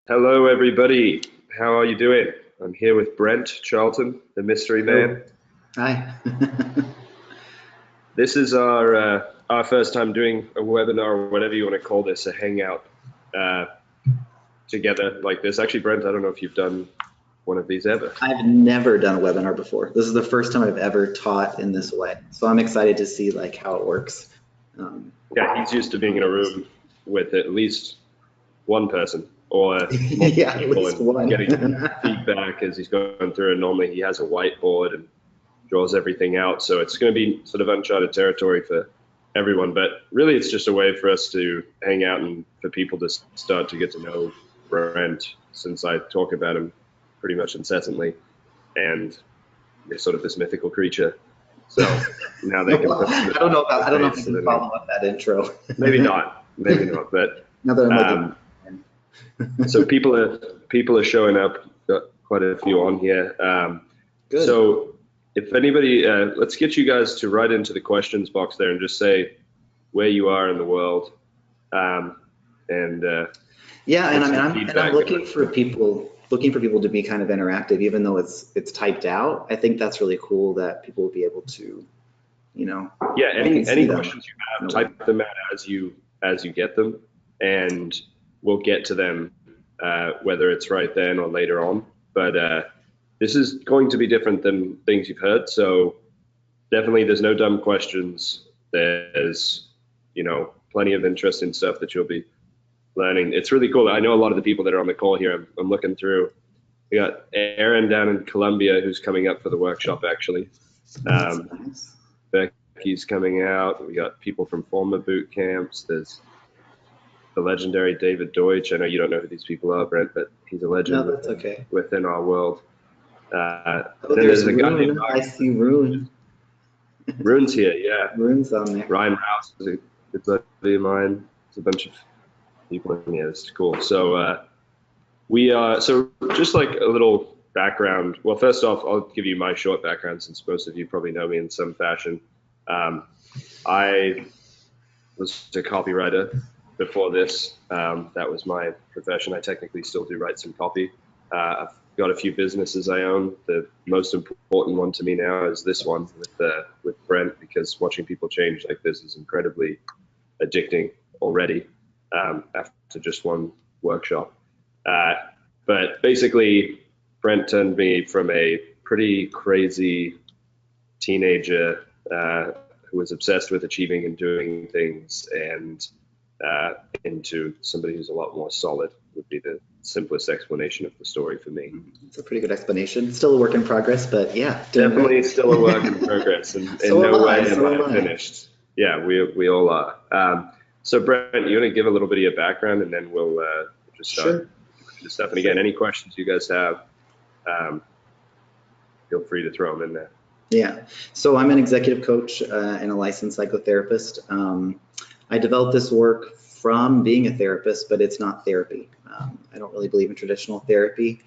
Hello, everybody. How are you doing? I'm here with Brent Charleton, the mystery Hello. man. Hi. This is our first time doing a webinar or whatever you want to call this, a hangout uh, together like this. Actually, Brent, I don't know if you've done one of these ever. I've never done a webinar before. This is the first time I've ever taught in this way. So I'm excited to see like how it works. Yeah, he's used to being in a room with at least one person or multiple Yeah, at people least and one. getting feedback as he's going through. And normally he has a whiteboard and draws everything out. So it's going to be sort of uncharted territory for everyone. But really, it's just a way for us to hang out and for people to start to get to know Brent, since I talk about him pretty much incessantly. And he's sort of this mythical creature. So now they can Well, put some I don't know about, I don't know if I face can and follow up that intro. maybe not, maybe not. But Now that I'm um, so people are showing up. Got quite a few on here. Good. So if anybody, let's get you guys to write into the questions box there and just say where you are in the world, and Yeah, and give I mean, some I'm feedback. looking for people to be kind of interactive, even though it's typed out. I think that's really cool that people will be able to, Yeah, you can see any them questions you in have, a way. type them out as you get them, and we'll get to them, whether it's right then or later on. But this is going to be different than things you've heard. So definitely, there's no dumb questions. There's plenty of interesting stuff that you'll be learning. It's really cool. I know a lot of the people that are on the call here. I'm looking through. We got Aaron down in Colombia who's coming up for the workshop actually. That's Um, nice. Becky's coming out. We got people from former boot camps. There's the legendary David Deutsch. I know you don't know who these people are, Brent, but he's a No, legend that's okay. within our world. Oh, Then there's there's a guy named Rune. I see Rune. Rune's here. Yeah, Rune's on there. Ryan Rouse is a good buddy of mine. It's a bunch of people in here. It's cool. So so just like a little background. Well, first off, I'll give you my short background since most of you probably know me in some fashion. I was a copywriter before this. That was my profession. I technically still do write some copy. I've got a few businesses I own. The most important one to me now is this one with Brent, because watching people change like this is incredibly addicting already, after just one workshop. Uh, but basically, Brent turned me from a pretty crazy teenager, who was obsessed with achieving and doing things, and into somebody who's a lot more solid, would be the simplest explanation of the story for me. It's a pretty good explanation. Still a work in progress, but yeah, doing Definitely great. still a work in progress, and in So am no I. way am So I am I. finished. Yeah, we all are. So Brent, you want to give a little bit of your background, and then we'll just start Sure. the stuff. And again, Sure. any questions you guys have, um, feel free to throw them in there. Yeah. So I'm an executive coach and a licensed psychotherapist. I developed this work from being a therapist, but it's not therapy. I don't really believe in traditional therapy,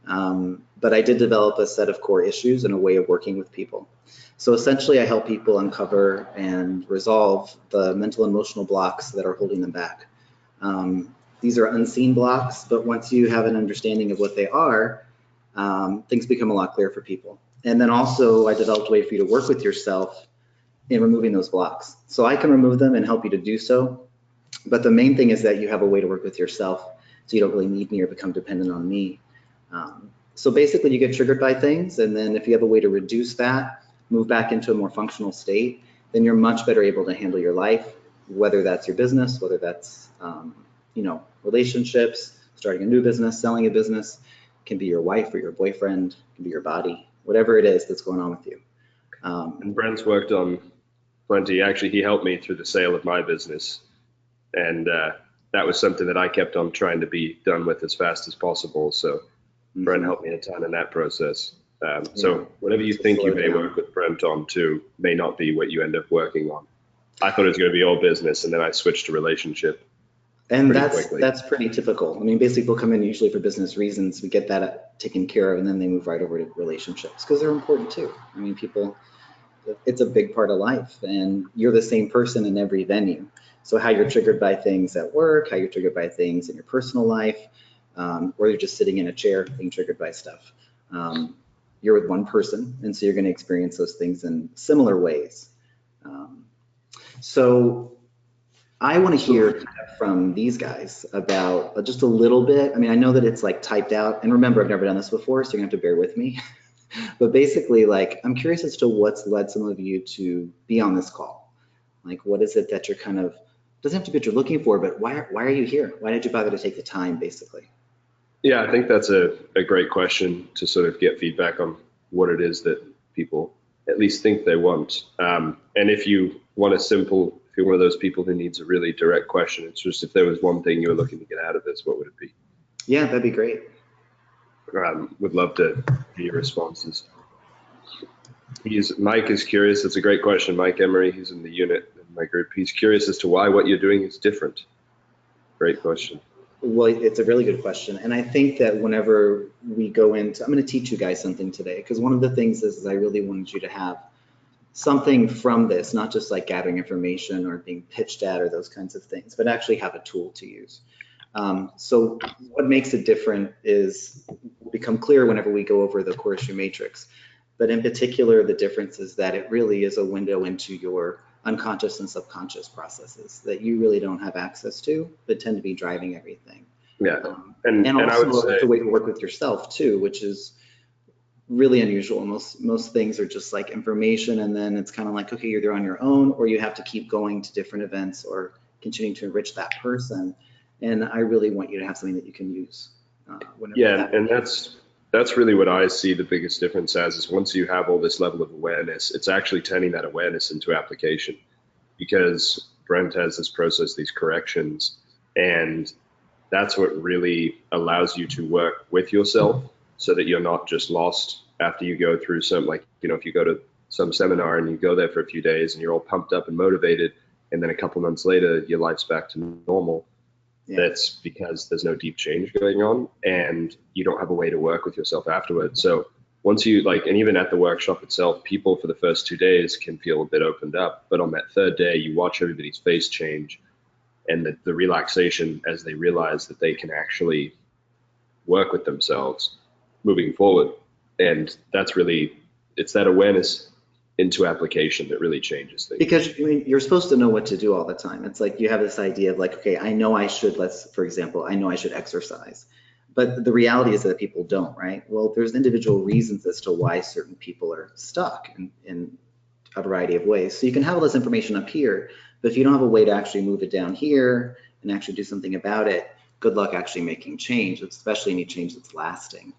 but I did develop a set of core issues and a way of working with people. So essentially, I help people uncover and resolve the mental and emotional blocks that are holding them back. These are unseen blocks, but once you have an understanding of what they are, things become a lot clearer for people. And then also, I developed a way for you to work with yourself in removing those blocks. So I can remove them and help you to do so. But the main thing is that you have a way to work with yourself, so you don't really need me or become dependent on me. So basically, you get triggered by things, and then if you have a way to reduce that, move back into a more functional state, then you're much better able to handle your life, whether that's your business, whether that's relationships, starting a new business, selling a business. It can be your wife or your boyfriend, it can be your body, whatever it is that's going on with you. And Brent's worked on plenty. Actually, he helped me through the sale of my business, and that was something that I kept on trying to be done with as fast as possible. So Brent helped me a ton in that process. So whatever you think you may work with Brent on too may not be what you end up working on. I thought it was going to be all business, and then I switched to relationship. And pretty quickly. that's pretty typical. I mean, basically, people come in usually for business reasons. We get that taken care of, and then they move right over to relationships because they're important too. I mean, people, it's a big part of life, and you're the same person in every venue. So how you're triggered by things at work, how you're triggered by things in your personal life, or you're just sitting in a chair being triggered by stuff. You're with one person, and so you're going to experience those things in similar ways. So I want to hear from these guys about just a little bit. I mean, I know that it's like typed out, and remember, I've never done this before, so you're gonna have to bear with me. But basically, like, I'm curious as to what's led some of you to be on this call. Like, what is it that you're kind of, doesn't have to be what you're looking for, but why are you here? Why did you bother to take the time, basically? Yeah, I think that's a great question to sort of get feedback on what it is that people at least think they want. And if you want a simple, if you're one of those people who needs a really direct question, it's just if there was one thing you were looking to get out of this, what would it be? Yeah, that'd be great. Would love to hear your responses. Mike is curious. It's a great question. Mike Emery, he's in the unit in my group. He's curious as to why what you're doing is different. Great question. Well, it's a really good question. And I think that whenever we go into, I'm going to teach you guys something today, because one of the things is I really wanted you to have something from this, not just like gathering information or being pitched at or those kinds of things, but actually have a tool to use. So what makes it different is become clear whenever we go over the core issue matrix. But in particular, the difference is that it really is a window into your unconscious and subconscious processes that you really don't have access to, but tend to be driving everything. Yeah, and also I would say, it's a way to work with yourself too, which is really unusual. Most things are just like information, and then it's kind of like, okay, you're there on your own, or you have to keep going to different events or continuing to enrich that person. And I really want you to have something that you can use. Yeah, and that's really what I see the biggest difference as, is once you have all this level of awareness, it's actually turning that awareness into application, because Brent has this process, these corrections, and that's what really allows you to work with yourself so that you're not just lost after you go through some, like, you know, if you go to some seminar and you go there for a few days and you're all pumped up and motivated, and then a couple months later, your life's back to normal. Yeah. That's because there's no deep change going on, and you don't have a way to work with yourself afterwards. So once you and even at the workshop itself, people for the first 2 days can feel a bit opened up, but on that third day, you watch everybody's face change, and the relaxation as they realize that they can actually work with themselves moving forward. And that's really, it's that awareness into application that really changes things. Because I mean, you're supposed to know what to do all the time. It's like you have this idea of like, okay, I know I should, for example, I know I should exercise. But the reality is that people don't, right? Well, there's individual reasons as to why certain people are stuck in a variety of ways. So you can have all this information up here, but if you don't have a way to actually move it down here and actually do something about it, good luck actually making change, especially any change that's lasting.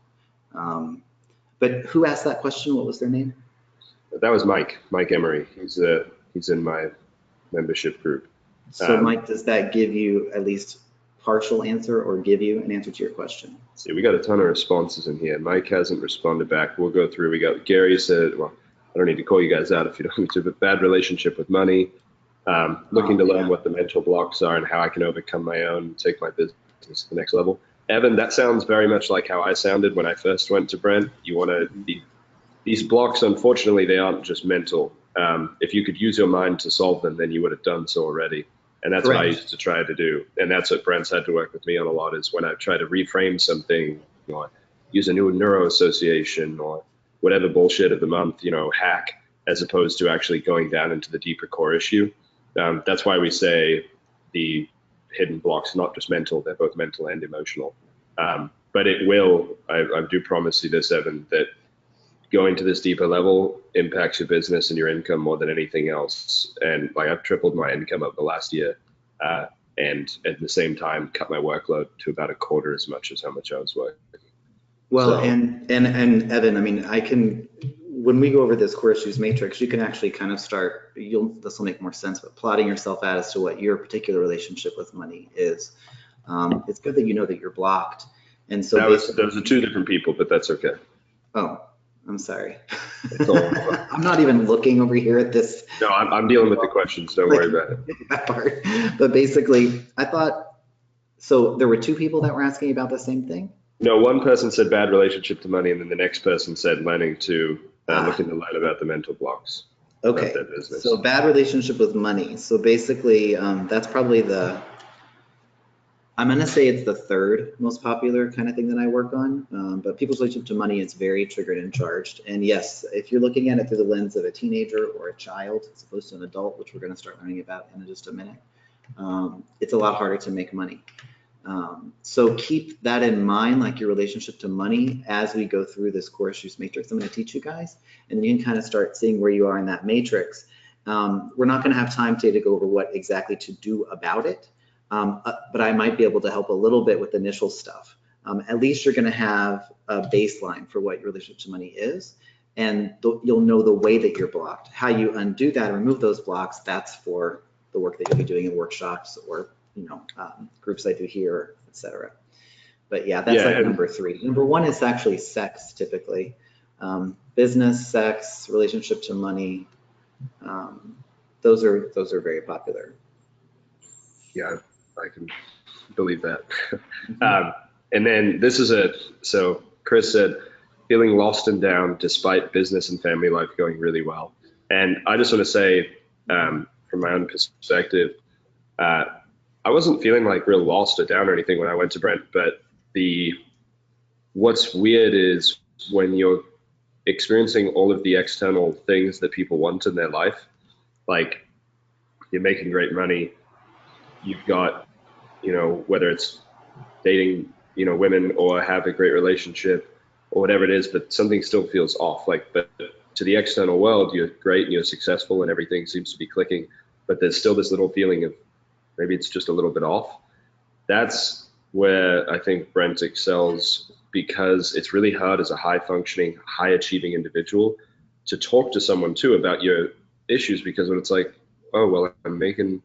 But who asked that question? What was their name? That was Mike Emery. He's in my membership group. So Mike, does that give you at least partial answer or give you an answer to your question? See, we got a ton of responses in here. Mike hasn't responded back. We'll go through. We got Gary said, well, I don't need to call you guys out if you don't need to, but bad relationship with money, looking to learn what the mental blocks are and how I can overcome my own, take my business to the next level. Evan, that sounds very much like how I sounded when I first went to Brent. You want to be, these blocks, unfortunately, they aren't just mental. If you could use your mind to solve them, then you would have done so already. And that's Correct. What I used to try to do. And that's what Brent's had to work with me on a lot, is when I try to reframe something, or use a new neuro association or whatever bullshit of the month, hack, as opposed to actually going down into the deeper core issue. That's why we say the hidden blocks are not just mental, they're both mental and emotional. But it will, I do promise you this, Evan, that going to this deeper level impacts your business and your income more than anything else. And I've tripled my income over the last year, and at the same time cut my workload to about a quarter as much as how much I was working. Well, so, and Evan, I mean, when we go over this core issues matrix, you can actually kind of start, this will make more sense, but plotting yourself out as to what your particular relationship with money is. It's good that you know that you're blocked. And so those are two different people, but that's okay. Oh, I'm sorry. I'm not even looking over here at this. No, I'm dealing with the questions. Don't worry about it. That part. But basically, I thought, so there were two people that were asking about the same thing? No, one person said bad relationship to money, and then the next person said learning to looking to learn about the mental blocks. Okay, so bad relationship with money. So basically, that's probably I'm going to say it's the third most popular kind of thing that I work on, but people's relationship to money is very triggered and charged. And yes, if you're looking at it through the lens of a teenager or a child, as opposed to an adult, which we're going to start learning about in just a minute, it's a lot harder to make money. So keep that in mind, like your relationship to money, as we go through this core issues matrix I'm going to teach you guys, and you can kind of start seeing where you are in that matrix. We're not going to have time today to go over what exactly to do about it. But I might be able to help a little bit with initial stuff. At least you're going to have a baseline for what your relationship to money is, and you'll know the way that you're blocked. How you undo that, remove those blocks, that's for the work that you'll be doing in workshops or groups I do here, etc. But yeah, that's like number 3. Number 1 is actually sex, typically. Business, sex, relationship to money. Those are very popular. Yeah, I can believe that. And then this is so Chris said, feeling lost and down despite business and family life going really well. And I just want to say, from my own perspective, I wasn't feeling like real lost or down or anything when I went to Brent, but what's weird is when you're experiencing all of the external things that people want in their life, like you're making great money, you've got, whether it's dating, women or have a great relationship or whatever it is, but something still feels off. But to the external world, you're great and you're successful and everything seems to be clicking, but there's still this little feeling of maybe it's just a little bit off. That's where I think Brent excels, because it's really hard as a high functioning, high achieving individual to talk to someone too about your issues, because when it's like, oh, well, I'm making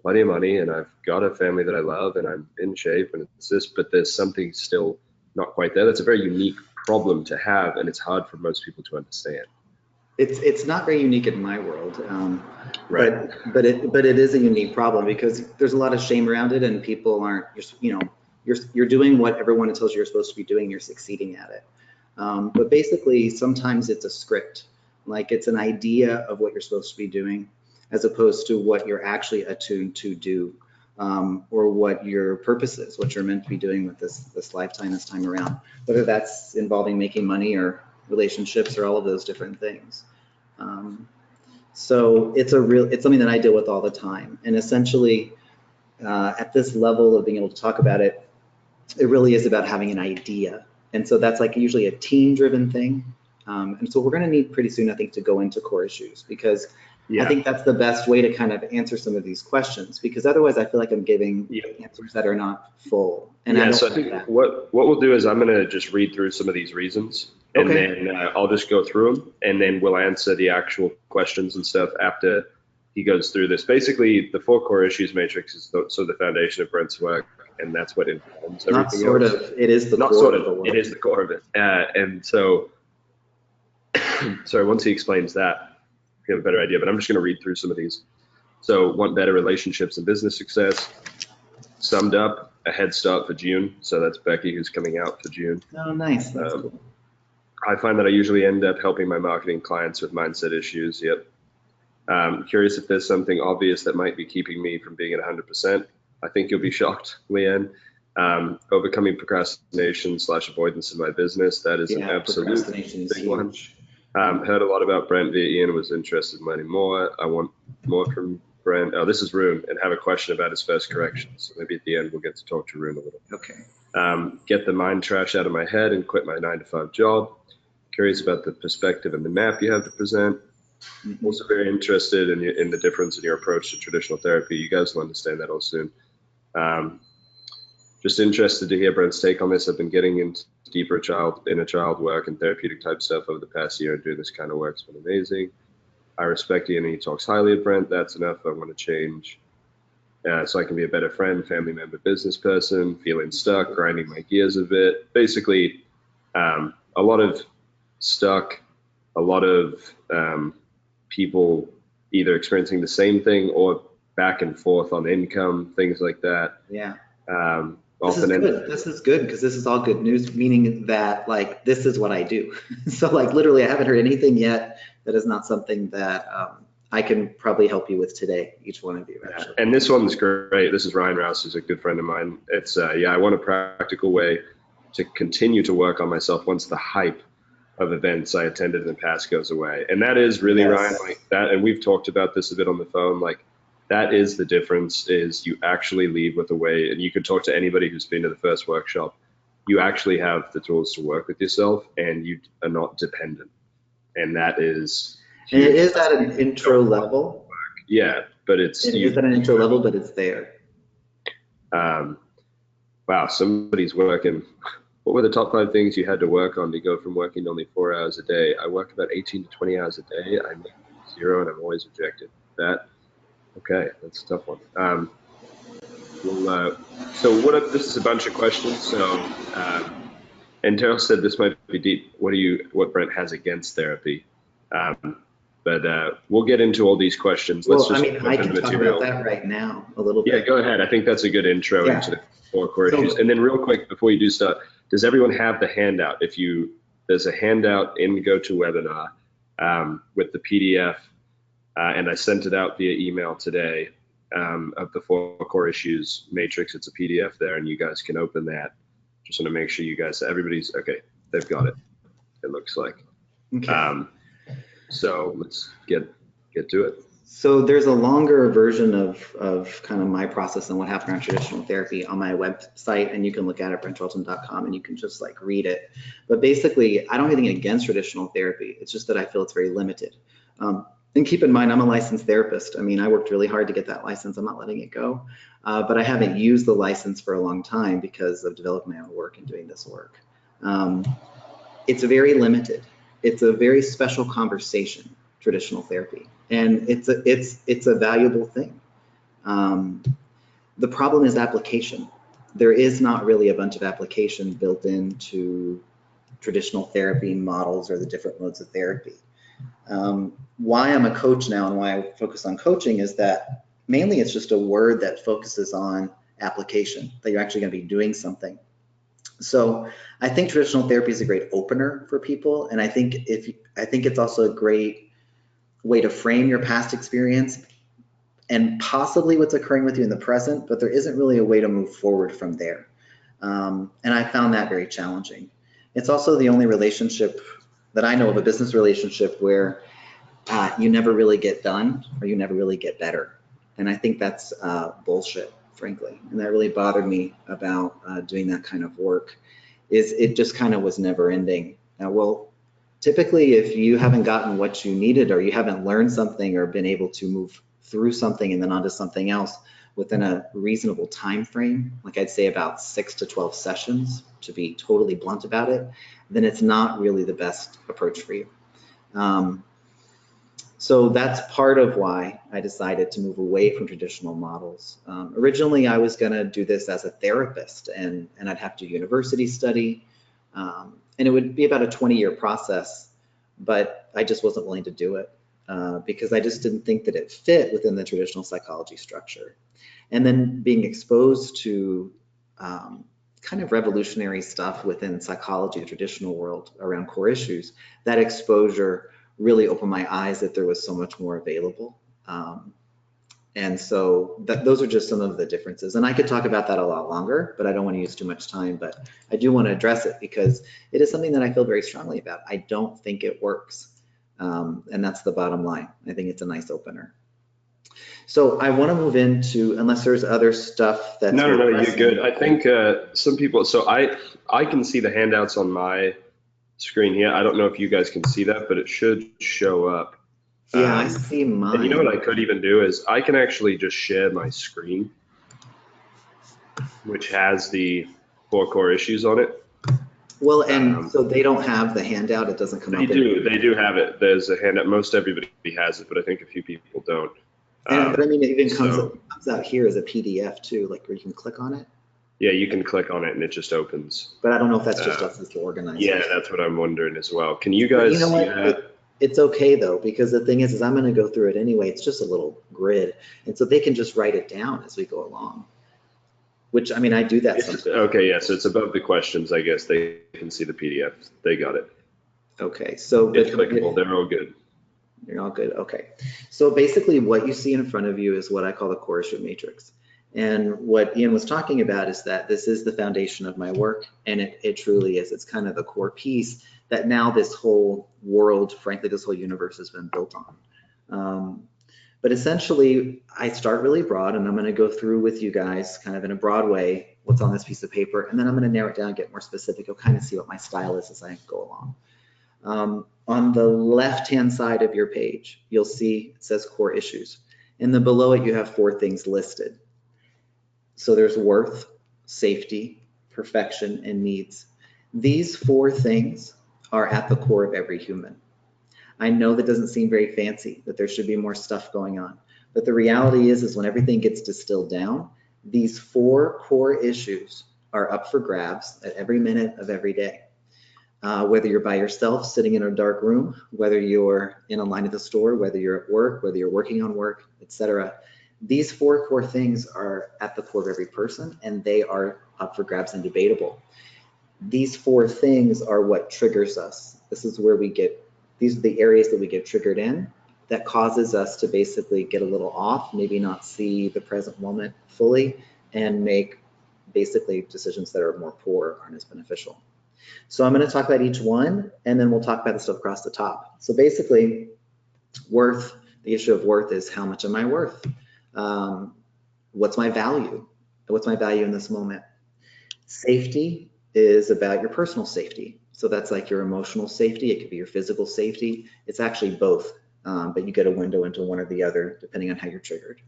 plenty of money and I've got a family that I love and I'm in shape and it's this, but there's something still not quite there. That's a very unique problem to have, and it's hard for most people to understand. It's not very unique in my world, right? But it is a unique problem because there's a lot of shame around it, and people aren't. You're doing what everyone tells you you're supposed to be doing. You're succeeding at it, but basically sometimes it's a script, like it's an idea of what you're supposed to be doing, as opposed to what you're actually attuned to do, or what your purpose is, what you're meant to be doing with this lifetime, this time around, whether that's involving making money or relationships or all of those different things. So it's something that I deal with all the time. And essentially, at this level of being able to talk about it, it really is about having an idea. And so that's like usually a team-driven thing. And so we're going to need pretty soon, I think, to go into core issues, because I think that's the best way to kind of answer some of these questions, because otherwise I feel like I'm giving answers that are not full. And so I think what we'll do is I'm going to just read through some of these reasons, and then I'll just go through them, and then we'll answer the actual questions and stuff after he goes through this. Basically, the 4 core issues matrix is the foundation of Brent's work, and that's what informs everything else. It is the core of the work. It is the core of it. And so, sorry, once he explains that, you have a better idea, but I'm just going to read through some of these. So, want better relationships and business success. Summed up, a head start for June. So that's Becky, who's coming out for June. Oh, nice. That's cool. I find that I usually end up helping my marketing clients with mindset issues. Yep. Curious if there's something obvious that might be keeping me from being at 100%. I think you'll be shocked, Leanne. Overcoming procrastination / avoidance in my business. That is an absolute big one. Heard a lot about Brent via Ian, was interested in learning more. I want more from Brent. Oh, this is Rune, and have a question about his first corrections. So maybe at the end we'll get to talk to Rune a little. Okay. Get the mind trash out of my head and quit my 9-to-5 job. Curious about the perspective and the map you have to present. Mm-hmm. Also very interested in the difference in your approach to traditional therapy. You guys will understand that all soon. Just interested to hear Brent's take on this. I've been getting into deeper inner child work and therapeutic type stuff over the past year, and doing this kind of work's been amazing. I respect Ian and he talks highly of Brent. That's enough. I want to change so I can be a better friend, family member, business person, feeling stuck, grinding my gears a bit. Basically, a lot of stuck, a lot of people either experiencing the same thing or back and forth on income, things like that. Yeah. This is good because this is all good news, meaning that like this is what I do. So like literally I haven't heard anything yet that is not something that I can probably help you with today, each one of you, actually. And this one's great. This is Ryan Rouse, who's a good friend of mine. It's, I want a practical way to continue to work on myself once the hype of events I attended in the past goes away. And that is really, Ryan, like that. And we've talked about this a bit on the phone. Like, that is the difference, is you actually leave with a way, and you can talk to anybody who's been to the first workshop. You actually have the tools to work with yourself, and you are not dependent. And that is. And it is at an intro level. Yeah, but it is at an intro level, but it's there. Wow, somebody's working. What were the top 5 things you had to work on to go from working only 4 hours a day? I work about 18 to 20 hours a day. I make 0, and I'm always rejected. That, okay, that's a tough one. So this is a bunch of questions. So, and Terrell said this might be deep. What Brent has against therapy? But we'll get into all these questions. Let's I can talk about that right now a little bit. Yeah, go ahead. I think that's a good intro into the 4 core issues. And then real quick, before you do start, does everyone have the handout? There's a handout in GoToWebinar with the PDF, and I sent it out via email today of the 4 core issues matrix. It's a PDF there, and you guys can open that. Just want to make sure you guys, everybody's, okay, they've got it, it looks like. Okay. So let's get to it. So there's a longer version of kind of my process and what happened around traditional therapy on my website, and you can look at it, brentcharleton.com, and you can just like read it. But basically, I don't have anything against traditional therapy. It's just that I feel it's very limited. And keep in mind, I'm a licensed therapist. I mean, I worked really hard to get that license. I'm not letting it go. But I haven't used the license for a long time because of developing my own work and doing this work. It's very limited. It's a very special conversation, traditional therapy, and it's a valuable thing. The problem is application. There is not really a bunch of application built into traditional therapy models or the different modes of therapy. Why I'm a coach now and why I focus on coaching is that mainly it's just a word that focuses on application, that you're actually going to be doing something. So I think traditional therapy is a great opener for people, and I think it's also a great way to frame your past experience and possibly what's occurring with you in the present, but there isn't really a way to move forward from there. And I found that very challenging. It's also the only relationship that I know of, a business relationship, where you never really get done or you never really get better. And I think that's bullshit, frankly. And that really bothered me about doing that kind of work, is it just kind of was never ending. Well, typically if you haven't gotten what you needed, or you haven't learned something or been able to move through something and then onto something else within a reasonable time frame, like I'd say about 6 to 12 sessions, to be totally blunt about it, then it's not really the best approach for you. So that's part of why I decided to move away from traditional models. Originally, I was going to do this as a therapist, and I'd have to do university study, and it would be about a 20-year process, but I just wasn't willing to do it because I just didn't think that it fit within the traditional psychology structure. And then being exposed to kind of revolutionary stuff within psychology, the traditional world around core issues, that exposure really opened my eyes that there was so much more available. And so those are just some of the differences. And I could talk about that a lot longer, but I don't want to use too much time. But I do want to address it because it is something that I feel very strongly about. I don't think it works. And that's the bottom line. I think it's a nice opener. So I want to move into, unless there's other stuff that's— No, you're good. I think some people, so I can see the handouts on my screen here. I don't know if you guys can see that, but it should show up. Yeah, I see mine. And you know what I could even do is I can actually just share my screen, which has the 4 core issues on it. Well, and so they don't have the handout. It doesn't come up. They do have it. There's a handout. Most everybody has it, but I think a few people don't. But I mean, it even comes out here as a PDF too, like where you can click on it. Yeah, you can click on it and it just opens. But I don't know if that's just us as organizers. Yeah, that's what I'm wondering as well. Can you guys see that? It's okay though, because the thing is I'm going to go through it anyway. It's just a little grid, and so they can just write it down as we go along. Which, I mean, I do that sometimes. Okay, yeah, so it's above the questions, I guess. They can see the PDF. They got it. Okay, so it's clickable. They're all good. You're all good. Okay. So basically what you see in front of you is what I call the core issue matrix. And what Ian was talking about is that this is the foundation of my work, and it truly is. It's kind of the core piece that now this whole world, frankly, this whole universe has been built on. But essentially, I start really broad, and I'm going to go through with you guys kind of in a broad way what's on this piece of paper, and then I'm going to narrow it down and get more specific. You'll kind of see what my style is as I go along. On the left-hand side of your page, you'll see it says core issues. And then below it, you have 4 things listed. So there's worth, safety, perfection, and needs. These 4 things are at the core of every human. I know that doesn't seem very fancy, that there should be more stuff going on. But the reality is when everything gets distilled down, these 4 core issues are up for grabs at every minute of every day. Whether you're by yourself sitting in a dark room, whether you're in a line at the store, whether you're at work, whether you're working on work, etc. These 4 core things are at the core of every person, and they are up for grabs and debatable. These 4 things are what triggers us. This is where we get, these are the areas that we get triggered in that causes us to basically get a little off, maybe not see the present moment fully, and make basically decisions that are more poor, aren't as beneficial. So I'm going to talk about each one, and then we'll talk about the stuff across the top. So basically, worth, the issue of worth is how much am I worth? What's my value? What's my value in this moment? Safety is about your personal safety. So that's like your emotional safety. It could be your physical safety. It's actually both, but you get a window into one or the other depending on how you're triggered.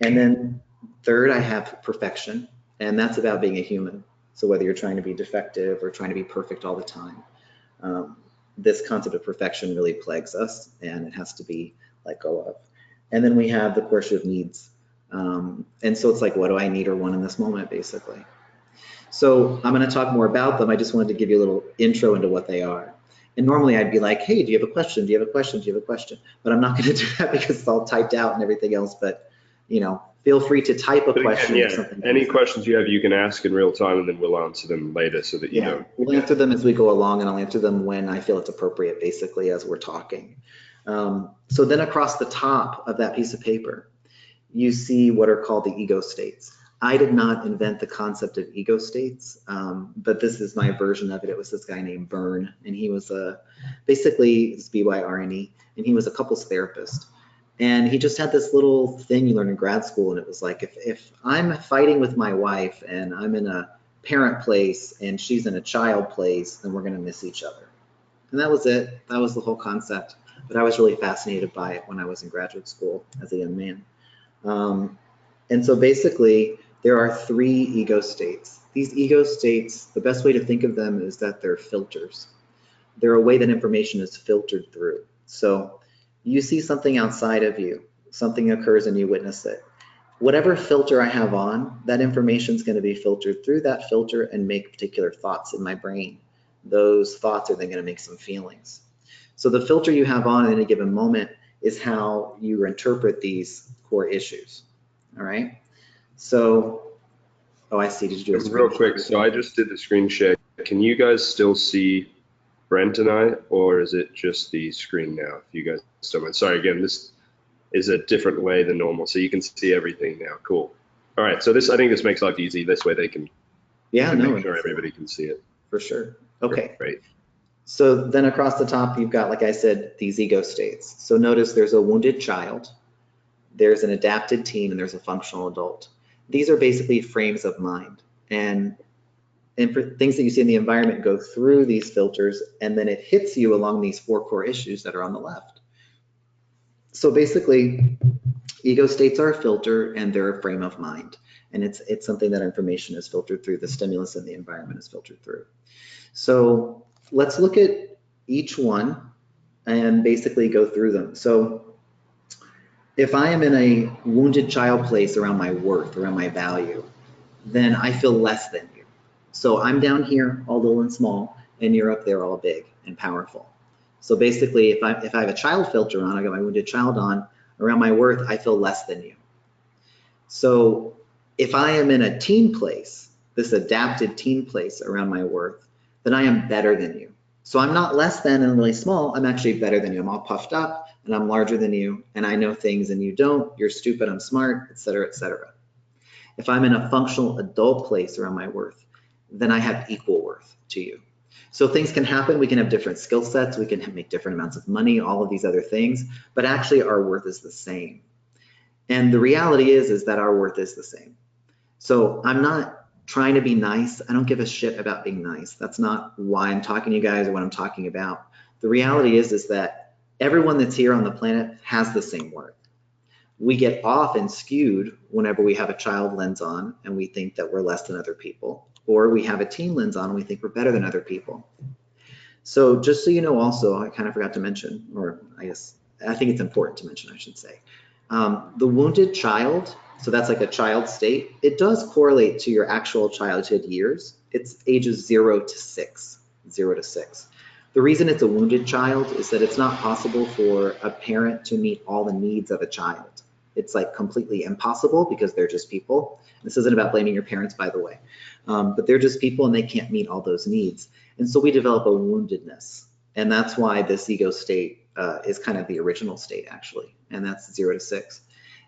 And then third, I have perfection, and that's about being a human. So whether you're trying to be defective or trying to be perfect all the time, this concept of perfection really plagues us, and it has to be let go of. And then we have the core issue of needs. And so it's like, what do I need or want in this moment, basically? So I'm going to talk more about them. I just wanted to give you a little intro into what they are. And normally I'd be like, hey, do you have a question? Do you have a question? Do you have a question? But I'm not going to do that because it's all typed out and everything else. But, you know, feel free to type a question. Again, yeah, or something. Any questions you have, you can ask in real time, and then we'll answer them later so that you know. We'll answer them as we go along, and I'll answer them when I feel it's appropriate, basically, as we're talking. So then across the top of that piece of paper, you see what are called the ego states. I did not invent the concept of ego states, but this is my version of it. It was this guy named Byrne, and he was basically, it's B-Y-R-N-E, and he was a couples therapist. And he just had this little thing you learn in grad school, and it was like, if I'm fighting with my wife and I'm in a parent place and she's in a child place, then we're gonna miss each other. And that was it. That was the whole concept. But I was really fascinated by it when I was in graduate school as a young man. And so basically, there are 3 ego states. These ego states, the best way to think of them is that they're filters. They're a way that information is filtered through. So you see something outside of you, something occurs and you witness it. Whatever filter I have on, that information is going to be filtered through that filter and make particular thoughts in my brain. Those thoughts are then going to make some feelings. So the filter you have on at any given moment is how you interpret these core issues. All right. So, oh, I see. Did you do a real quick? So I just did the screen share. Can you guys still see Brent and I, or is it just the screen now? If you guys don't mind. Sorry, again, this is a different way than normal, so you can see everything now. Cool. All right. So this, I think this makes life easy. This way they can, make sure everybody can see it. For sure. Okay. Great. So then across the top, you've got, like I said, these ego states. So notice there's a wounded child, there's an adapted teen, and there's a functional adult. These are basically frames of mind. And for things that you see in the environment go through these filters, and then it hits you along these 4 core issues that are on the left. So basically, ego states are a filter, and they're a frame of mind. And it's something that information is filtered through, the stimulus in the environment is filtered through. So let's look at each one and basically go through them. So if I am in a wounded child place around my worth, around my value, then I feel less than you. So I'm down here all little and small, and you're up there all big and powerful. So basically, if I have a child filter on, I got my wounded child on, around my worth, I feel less than you. So if I am in a teen place, this adapted teen place around my worth, then I am better than you. So I'm not less than and really small, I'm actually better than you. I'm all puffed up and I'm larger than you and I know things and you don't, you're stupid, I'm smart, etc., etc. If I'm in a functional adult place around my worth, then I have equal worth to you. So things can happen, we can have different skill sets, we can make different amounts of money, all of these other things, but actually our worth is the same. And the reality is that our worth is the same. So I'm not trying to be nice. I don't give a shit about being nice. That's not why I'm talking to you guys or what I'm talking about. The reality is that everyone that's here on the planet has the same worth. We get off and skewed whenever we have a child lens on and we think that we're less than other people, or we have a teen lens on and we think we're better than other people. So just so you know also, I kind of forgot to mention, or I think it's important to mention, I should say, the wounded child, so that's like a child state, it does correlate to your actual childhood years. It's ages 0 to 6, 0 to 6. The reason it's a wounded child is that it's not possible for a parent to meet all the needs of a child. It's like completely impossible because they're just people. This isn't about blaming your parents, by the way, but they're just people and they can't meet all those needs. And so we develop a woundedness. And that's why this ego state is kind of the original state actually. And that's 0 to 6.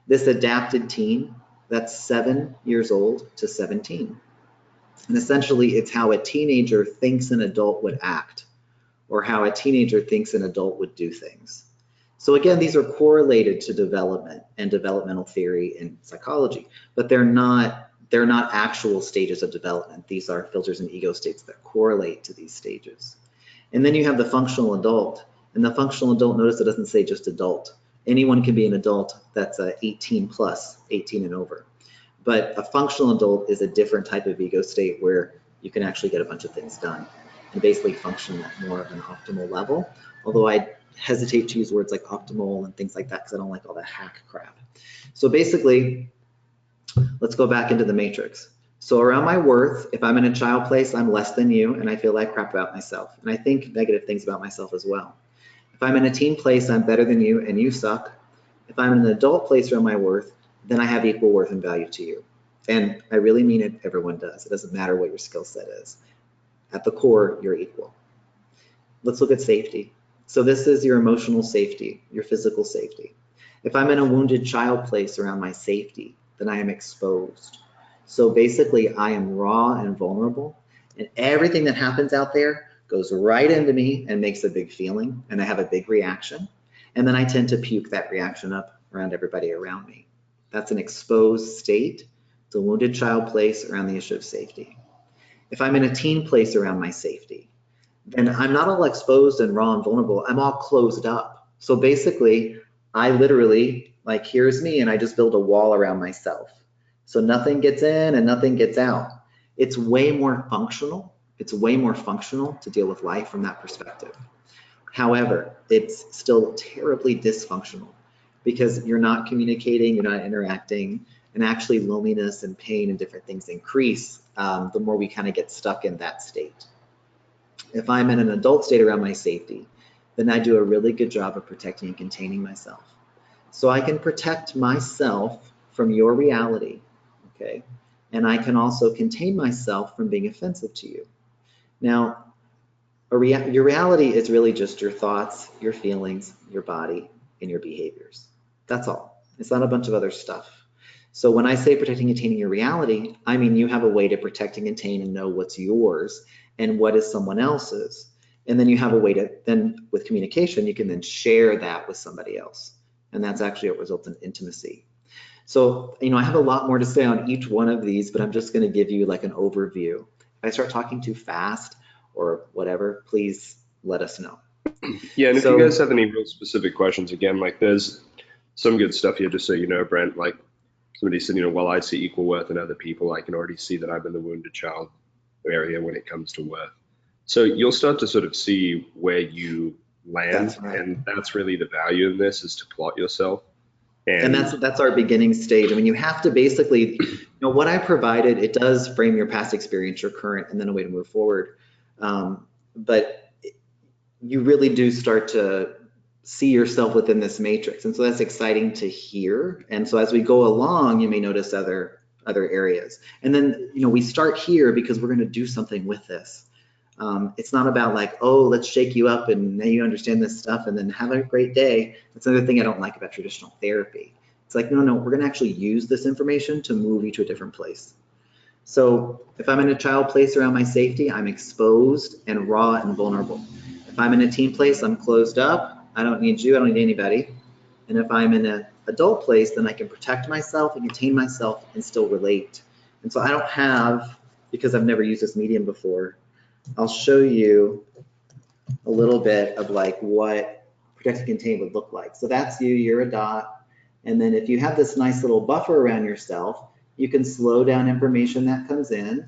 This adapted teen, that's 7 years old to 17. And essentially it's how a teenager thinks an adult would act, or how a teenager thinks an adult would do things. So again, these are correlated to development and developmental theory and psychology, but they're not actual stages of development. These are filters and ego states that correlate to these stages. And then you have the functional adult, and the functional adult, notice it doesn't say just adult. Anyone can be an adult that's 18 plus, 18 and over. But a functional adult is a different type of ego state where you can actually get a bunch of things done and basically function at more of an optimal level. Although I hesitate to use words like optimal and things like that because I don't like all that hack crap. So basically, let's go back into the matrix. So around my worth, if I'm in a child place, I'm less than you and I feel like crap about myself. And I think negative things about myself as well. If I'm in a teen place, I'm better than you and you suck. If I'm in an adult place around my worth, then I have equal worth and value to you. And I really mean it, everyone does. It doesn't matter what your skill set is. At the core, you're equal. Let's look at safety. So this is your emotional safety, your physical safety. If I'm in a wounded child place around my safety, then I am exposed. So basically, I am raw and vulnerable, and everything that happens out there goes right into me and makes a big feeling, and I have a big reaction, and then I tend to puke that reaction up around everybody around me. That's an exposed state. It's a wounded child place around the issue of safety. If I'm in a teen place around my safety, then I'm not all exposed and raw and vulnerable, I'm all closed up. So basically, I literally, like here's me and I just build a wall around myself. So nothing gets in and nothing gets out. It's way more functional. It's way more functional to deal with life from that perspective. However, it's still terribly dysfunctional because you're not communicating, you're not interacting, and actually loneliness and pain and different things increase the more we kind of get stuck in that state. If I'm in an adult state around my safety, then I do a really good job of protecting and containing myself. So I can protect myself from your reality, okay? And I can also contain myself from being offensive to you. Now, your reality is really just your thoughts, your feelings, your body, and your behaviors. That's all. It's not a bunch of other stuff. So when I say protecting and containing your reality, I mean you have a way to protect and contain and know what's yours and what is someone else's. And then you have a way to, then with communication, you can then share that with somebody else. And that's actually what results in intimacy. So, I have a lot more to say on each one of these, but I'm just going to give you like an overview. If I start talking too fast or whatever, please let us know. Yeah, and if you guys have any real specific questions, again, like there's some good stuff here, just so you know, Brent, like somebody said, well, I see equal worth in other people. I can already see that I'm in the wounded child area when it comes to worth. So you'll start to sort of see where you land. That's right. And that's really the value in this, is to plot yourself. And that's our beginning stage. I mean, you have to basically, what I provided, it does frame your past experience, your current, and then a way to move forward. But you really do start to see yourself within this matrix. And so that's exciting to hear. And so as we go along, you may notice other areas. And then, we start here because we're going to do something with this. It's not about like, oh, let's shake you up and now you understand this stuff and then have a great day. That's another thing I don't like about traditional therapy. It's like, no, we're going to actually use this information to move you to a different place. So if I'm in a child place around my safety, I'm exposed and raw and vulnerable. If I'm in a teen place, I'm closed up. I don't need you. I don't need anybody. And if I'm in an adult place, then I can protect myself and contain myself and still relate. And so I don't have, because I've never used this medium before, I'll show you a little bit of like what protect and contain would look like. So that's you, you're a dot. And then if you have this nice little buffer around yourself, you can slow down information that comes in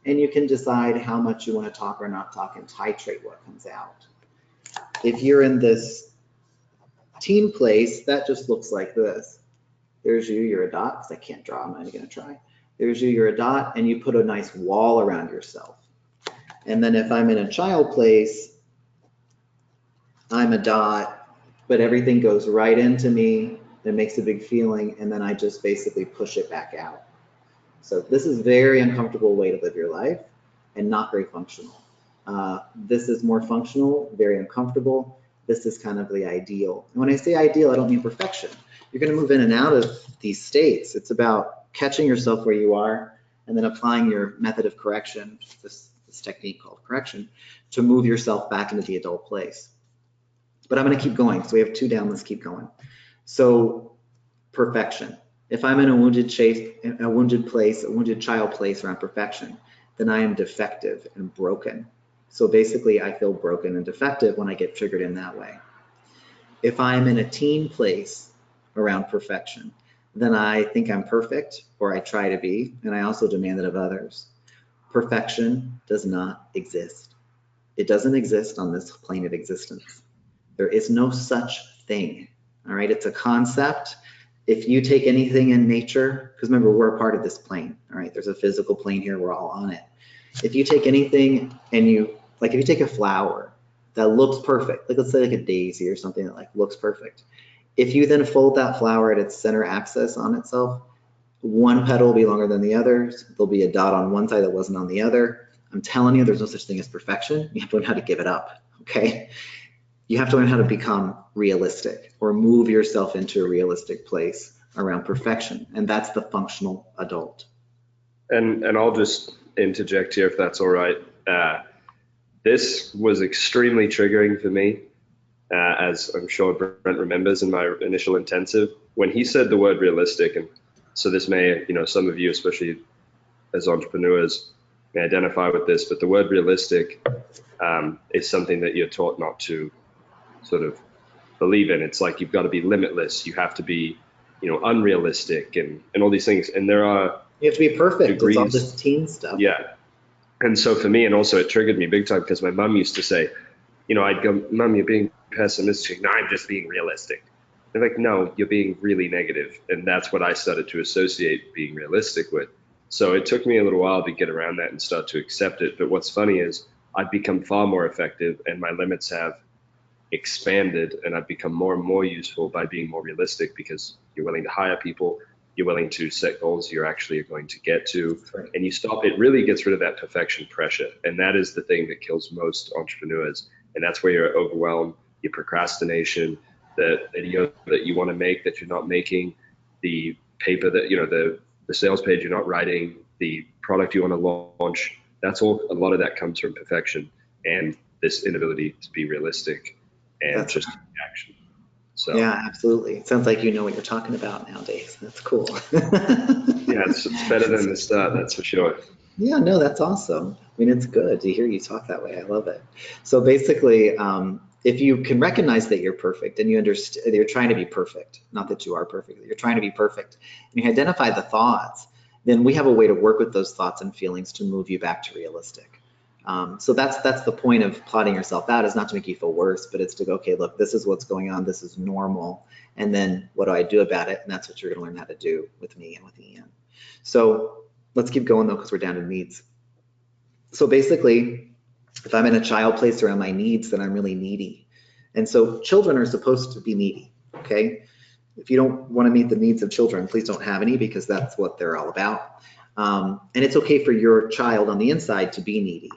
and you can decide how much you want to talk or not talk and titrate what comes out. If you're in this teen place, that just looks like this. There's you, you're a dot, because I can't draw, I'm not even gonna try. There's you, you're a dot, and you put a nice wall around yourself. And then if I'm in a child place, I'm a dot, but everything goes right into me, it makes a big feeling, and then I just basically push it back out. So this is a very uncomfortable way to live your life and not very functional. This is more functional, very uncomfortable. This is kind of the ideal. And when I say ideal, I don't mean perfection. You're going to move in and out of these states. It's about catching yourself where you are and then applying your method of correction, this technique called correction, to move yourself back into the adult place. But I'm going to keep going. So we have 2 down. Let's keep going. So perfection. If I'm in a wounded place, a wounded child place around perfection, then I am defective and broken. So basically, I feel broken and defective when I get triggered in that way. If I'm in a teen place around perfection, then I think I'm perfect, or I try to be, and I also demand it of others. Perfection does not exist. It doesn't exist on this plane of existence. There is no such thing, all right? It's a concept. If you take anything in nature, because remember, we're a part of this plane, all right? There's a physical plane here, we're all on it. If you take anything and if you take a flower that looks perfect, like let's say like a daisy or something that like looks perfect. If you then fold that flower at its center axis on itself, one petal will be longer than the others. There'll be a dot on one side that wasn't on the other. I'm telling you, there's no such thing as perfection. You have to learn how to give it up, okay? You have to learn how to become realistic or move yourself into a realistic place around perfection. And that's the functional adult. And I'll just interject here if that's all right. This was extremely triggering for me, as I'm sure Brent remembers in my initial intensive, when he said the word realistic. And so this may, some of you, especially as entrepreneurs, may identify with this, but the word realistic is something that you're taught not to sort of believe in. It's like you've got to be limitless. You have to be, unrealistic and all these things. And there are you have to be perfect. degrees. It's all this teen stuff. Yeah. And so for me, and also it triggered me big time because my mom used to say, I'd go, Mom, you're being pessimistic. No, I'm just being realistic. They're like, no, you're being really negative. And that's what I started to associate being realistic with. So it took me a little while to get around that and start to accept it. But what's funny is I've become far more effective and my limits have expanded and I've become more and more useful by being more realistic because you're willing to hire people. You're willing to set goals you're actually going to get to, right. And you stop. It really gets rid of that perfection pressure. And that is the thing that kills most entrepreneurs. And that's where you're overwhelmed, your procrastination, the video that you want to make that you're not making, the paper that, the sales page you're not writing, the product you want to launch. That's all. A lot of that comes from perfection and this inability to be realistic and That's just action. So yeah, absolutely. It sounds like you know what you're talking about nowadays. That's cool. Yeah, it's better than the start, that's for sure. Yeah, no, that's awesome. I mean, it's good to hear you talk that way. I love it. So basically, if you can recognize that you're perfect and you understand you're trying to be perfect, not that you are perfect, you're trying to be perfect, and you identify the thoughts, then we have a way to work with those thoughts and feelings to move you back to realistic. So that's the point of plotting yourself out, is not to make you feel worse, but it's to go, okay, look, this is what's going on. This is normal. And then what do I do about it? And that's what you're going to learn how to do with me and with Ian. So let's keep going though, because we're down to needs. So basically, if I'm in a child place around my needs, then I'm really needy. And so children are supposed to be needy, okay? If you don't want to meet the needs of children, please don't have any, because that's what they're all about. And it's okay for your child on the inside to be needy.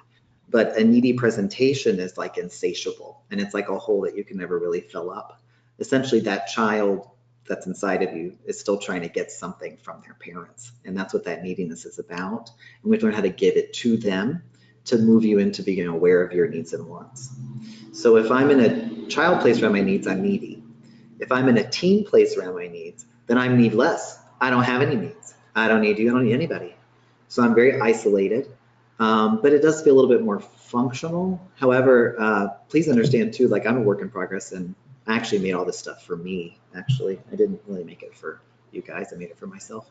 But a needy presentation is like insatiable, and it's like a hole that you can never really fill up. Essentially, that child that's inside of you is still trying to get something from their parents, and that's what that neediness is about. And we have to learn how to give it to them to move you into being aware of your needs and wants. So if I'm in a child place around my needs, I'm needy. If I'm in a teen place around my needs, then I'm needless. I don't have any needs. I don't need you. I don't need anybody. So I'm very isolated. But it does feel a little bit more functional. However, please understand too, like I'm a work in progress, and I actually made all this stuff for me, actually. I didn't really make it for you guys, I made it for myself.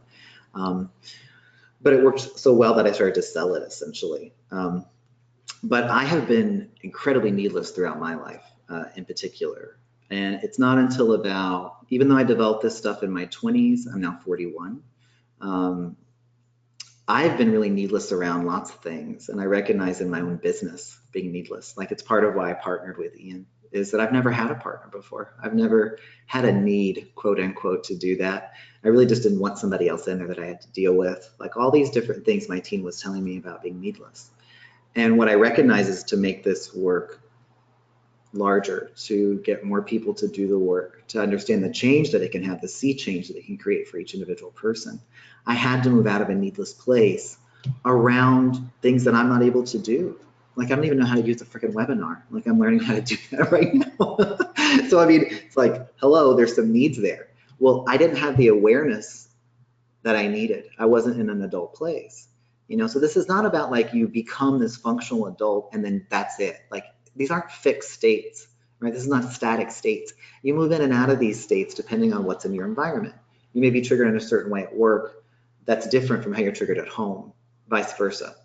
But it worked so well that I started to sell it essentially. But I have been incredibly needless throughout my life in particular. And it's not until about, even though I developed this stuff in my 20s, I'm now 41. I've been really needless around lots of things, and I recognize in my own business being needless. Like it's part of why I partnered with Ian, is that I've never had a partner before. I've never had a need, quote unquote, to do that. I really just didn't want somebody else in there that I had to deal with. Like all these different things my team was telling me about being needless. And what I recognize is to make this work larger, to get more people to do the work, to understand the change that it can have, the sea change that it can create for each individual person. I had to move out of a needless place around things that I'm not able to do. Like I don't even know how to use a freaking webinar. Like I'm learning how to do that right now. So I mean, it's like, hello, there's some needs there. Well, I didn't have the awareness that I needed. I wasn't in an adult place, you know? So this is not about like you become this functional adult and then that's it. Like these aren't fixed states, right? This is not static states. You move in and out of these states depending on what's in your environment. You may be triggered in a certain way at work that's different from how you're triggered at home, vice versa.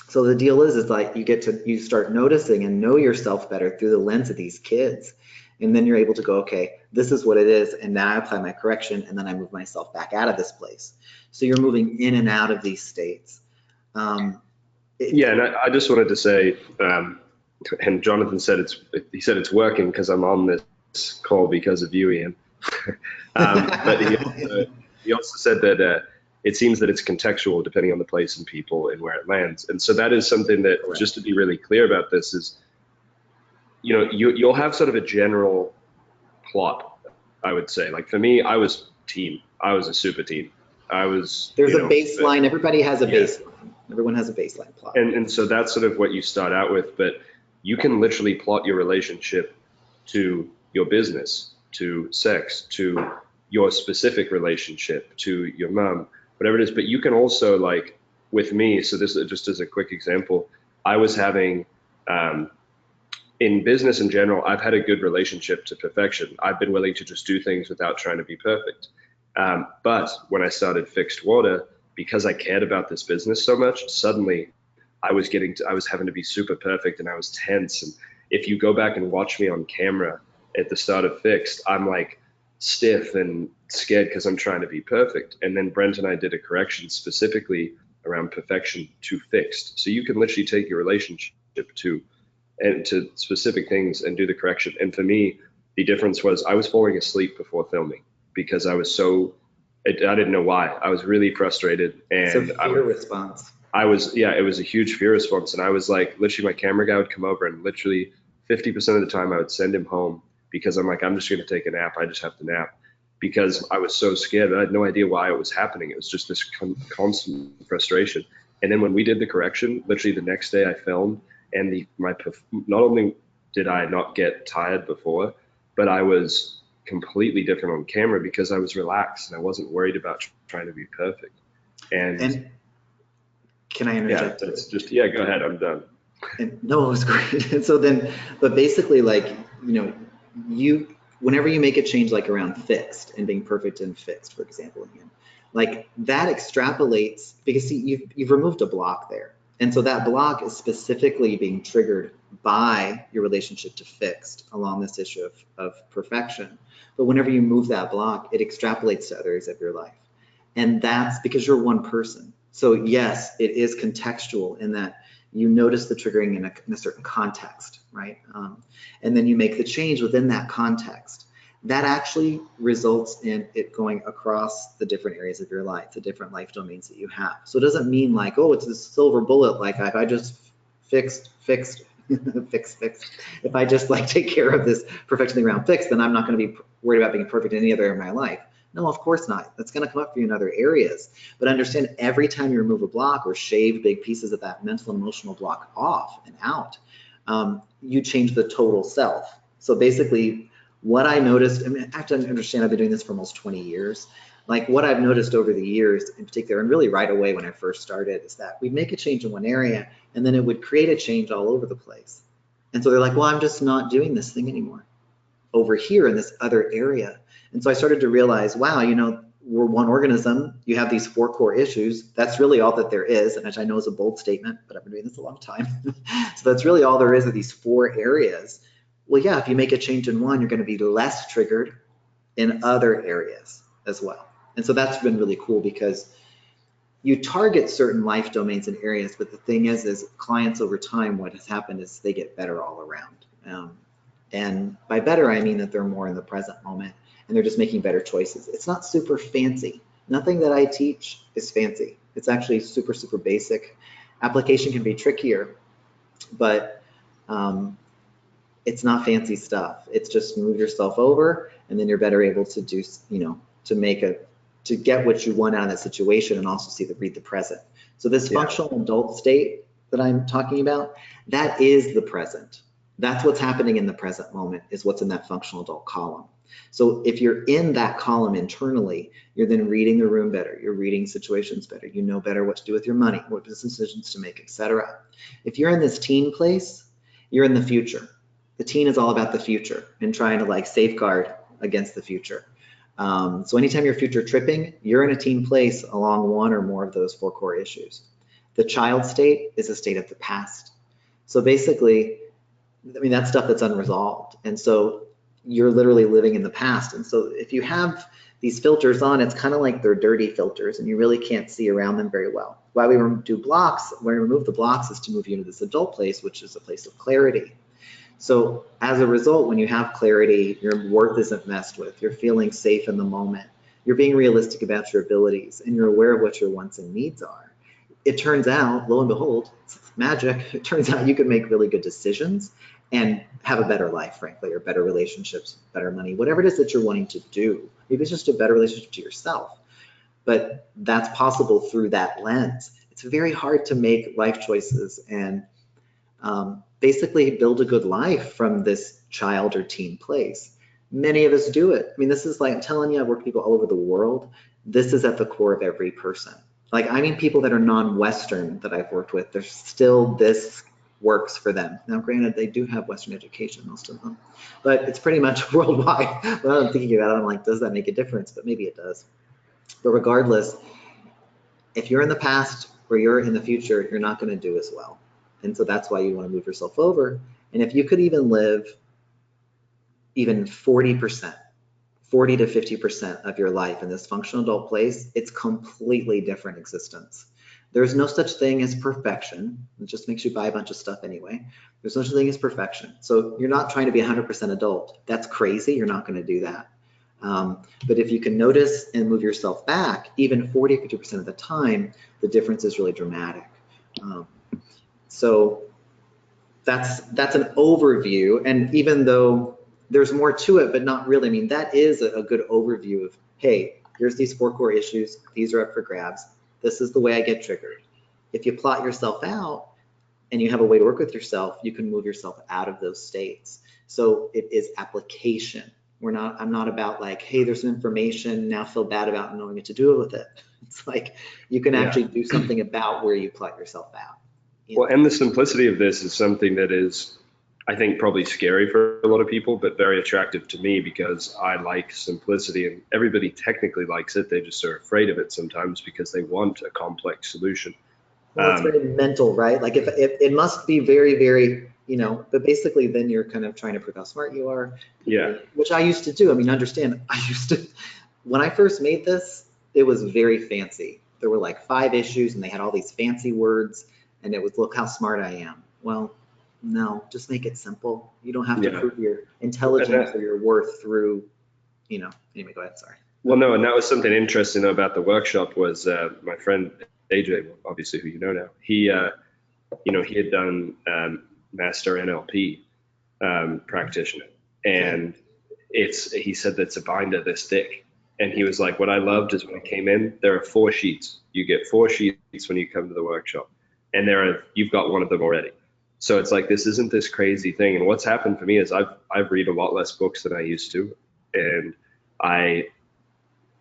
So the deal is like you start noticing and know yourself better through the lens of these kids. And then you're able to go, okay, this is what it is. And now I apply my correction and then I move myself back out of this place. So you're moving in and out of these states. Yeah, and I just wanted to say, and Jonathan said it's working because I'm on this call because of you, Ian. But he also said that it seems that it's contextual depending on the place and people and where it lands. And so that is something that, Correct. Just to be really clear about this is, you know, you'll have sort of a general plot, I would say. Like for me, I was team. I was a super team. There's a baseline. Everybody has a baseline. Everyone has a baseline plot. And so that's sort of what you start out with, but you can literally plot your relationship to your business, to sex, to your specific relationship, to your mom, whatever it is. But you can also, like with me, so this just as a quick example, I was having, in business in general, I've had a good relationship to perfection. I've been willing to just do things without trying to be perfect. But when I started Fixed Water, because I cared about this business so much, suddenly I was having to be super perfect and I was tense. And if you go back and watch me on camera at the start of Fixed, I'm like stiff and scared because I'm trying to be perfect. And then Brent and I did a correction specifically around perfection to Fixed. So you can literally take your relationship to specific things and do the correction. And for me, the difference was I was falling asleep before filming because I was I didn't know why. I was really frustrated. And it's a fear response. it was a huge fear response. And I was like, literally my camera guy would come over and literally 50% of the time I would send him home because I'm like, I'm just going to take a nap. I just have to nap because I was so scared. I had no idea why it was happening. It was just this constant frustration. And then when we did the correction, literally the next day I filmed and not only did I not get tired before, but I was completely different on camera because I was relaxed and I wasn't worried about trying to be perfect. And can I interject? Yeah, that's just, yeah, go ahead. I'm done. No, it was great. And so then, but basically like, you know, whenever you make a change like around Fixed and being perfect and fixed, for example, again, like that extrapolates because see, you've removed a block there. And so that block is specifically being triggered by your relationship to Fixed along this issue of perfection. But whenever you move that block, it extrapolates to other areas of your life. And that's because you're one person. So yes, it is contextual in that you notice the triggering in a certain context, right? And then you make the change within that context. That actually results in it going across the different areas of your life, the different life domains that you have. So it doesn't mean like, oh, it's a silver bullet, like if I just fixed, fixed, fixed. If I just like take care of this perfect thing around fixed, then I'm not going to be worried about being perfect in any other area of my life. No, of course not. That's going to come up for you in other areas. But understand, every time you remove a block or shave big pieces of that mental emotional block off and out, you change the total self. So basically, what I noticed, I mean, I have to understand, I've been doing this for almost 20 years. Like, what I've noticed over the years in particular, and really right away when I first started, is that we'd make a change in one area and then it would create a change all over the place. And so they're like, well, I'm just not doing this thing anymore over here in this other area. And so I started to realize, wow, you know, we're one organism. You have these 4 core issues. That's really all that there is, and which I know is a bold statement, but I've been doing this a long time. So that's really all there is of these 4 areas. Well, yeah, if you make a change in one, you're going to be less triggered in other areas as well. And so that's been really cool, because you target certain life domains and areas, but the thing is clients over time, what has happened is they get better all around. And by better, I mean that they're more in the present moment and they're just making better choices. It's not super fancy. Nothing that I teach is fancy. It's actually super, super basic. Application can be trickier, but it's not fancy stuff. It's just move yourself over, and then you're better able to do, you know, to get what you want out of that situation, and also read the present. So this functional adult state that I'm talking about, that is the present. That's what's happening in the present moment, is what's in that functional adult column. So if you're in that column internally, you're then reading the room better, you're reading situations better, you know better what to do with your money, what business decisions to make, etc. If you're in this teen place, you're in the future. The teen is all about the future and trying to like safeguard against the future. So anytime you're future tripping, you're in a teen place along one or more of those 4 core issues. The child state is a state of the past. So basically, I mean, that's stuff that's unresolved. And so you're literally living in the past. And so if you have these filters on, it's kind of like they're dirty filters and you really can't see around them very well. Why we do blocks, when we remove the blocks, is to move you into this adult place, which is a place of clarity. So as a result, when you have clarity, your worth isn't messed with, you're feeling safe in the moment, you're being realistic about your abilities, and you're aware of what your wants and needs are. It turns out, lo and behold, it's magic, it turns out you can make really good decisions and have a better life, frankly, or better relationships, better money, whatever it is that you're wanting to do. Maybe it's just a better relationship to yourself, but that's possible through that lens. It's very hard to make life choices and basically build a good life from this child or teen place. Many of us do it. I mean, this is like, I'm telling you, I've worked with people all over the world. This is at the core of every person. Like, I mean, people that are non-Western that I've worked with, there's still this works for them. Now, granted, they do have Western education, most of them, but it's pretty much worldwide. When I'm thinking about it, I'm like, does that make a difference? But maybe it does. But regardless, if you're in the past or you're in the future, you're not going to do as well. And so that's why you want to move yourself over. And if you could even live even 40%, 40 to 50% of your life in this functional adult place, it's completely different existence. There's no such thing as perfection. It just makes you buy a bunch of stuff anyway. There's no such thing as perfection. So you're not trying to be 100% adult. That's crazy. You're not going to do that. But if you can notice and move yourself back, even 40, 50% of the time, the difference is really dramatic. So that's an overview. And even though there's more to it, but not really, I mean, that is a good overview of, hey, here's these 4 core issues. These are up for grabs. This is the way I get triggered. If you plot yourself out and you have a way to work with yourself, you can move yourself out of those states. So it is application. I'm not about like, hey, there's some information, now feel bad about knowing what to do with it. It's like, you can actually do something about where you plot yourself out. Well, and the simplicity of this is something that is, I think, probably scary for a lot of people, but very attractive to me because I like simplicity, and everybody technically likes it. They just are afraid of it sometimes because they want a complex solution. Well, it's very mental, right? Like if it must be very, very, you know, but basically then you're kind of trying to prove how smart you are. Yeah. Which I used to do. I mean, understand, when I first made this, it was very fancy. There were like 5 issues and they had all these fancy words and it was, look how smart I am. Well, no, just make it simple. You don't have to prove your intelligence or your worth through, you know, anyway, go ahead, sorry. Well, no, and that was something interesting about the workshop was my friend AJ, obviously who you know now, he had done master NLP practitioner, and he said that's a binder this thick. And he was like, what I loved is when I came in, there are 4 sheets. You get 4 sheets when you come to the workshop, and you've got one of them already. So it's like, this isn't this crazy thing. And what's happened for me is I've read a lot less books than I used to, and I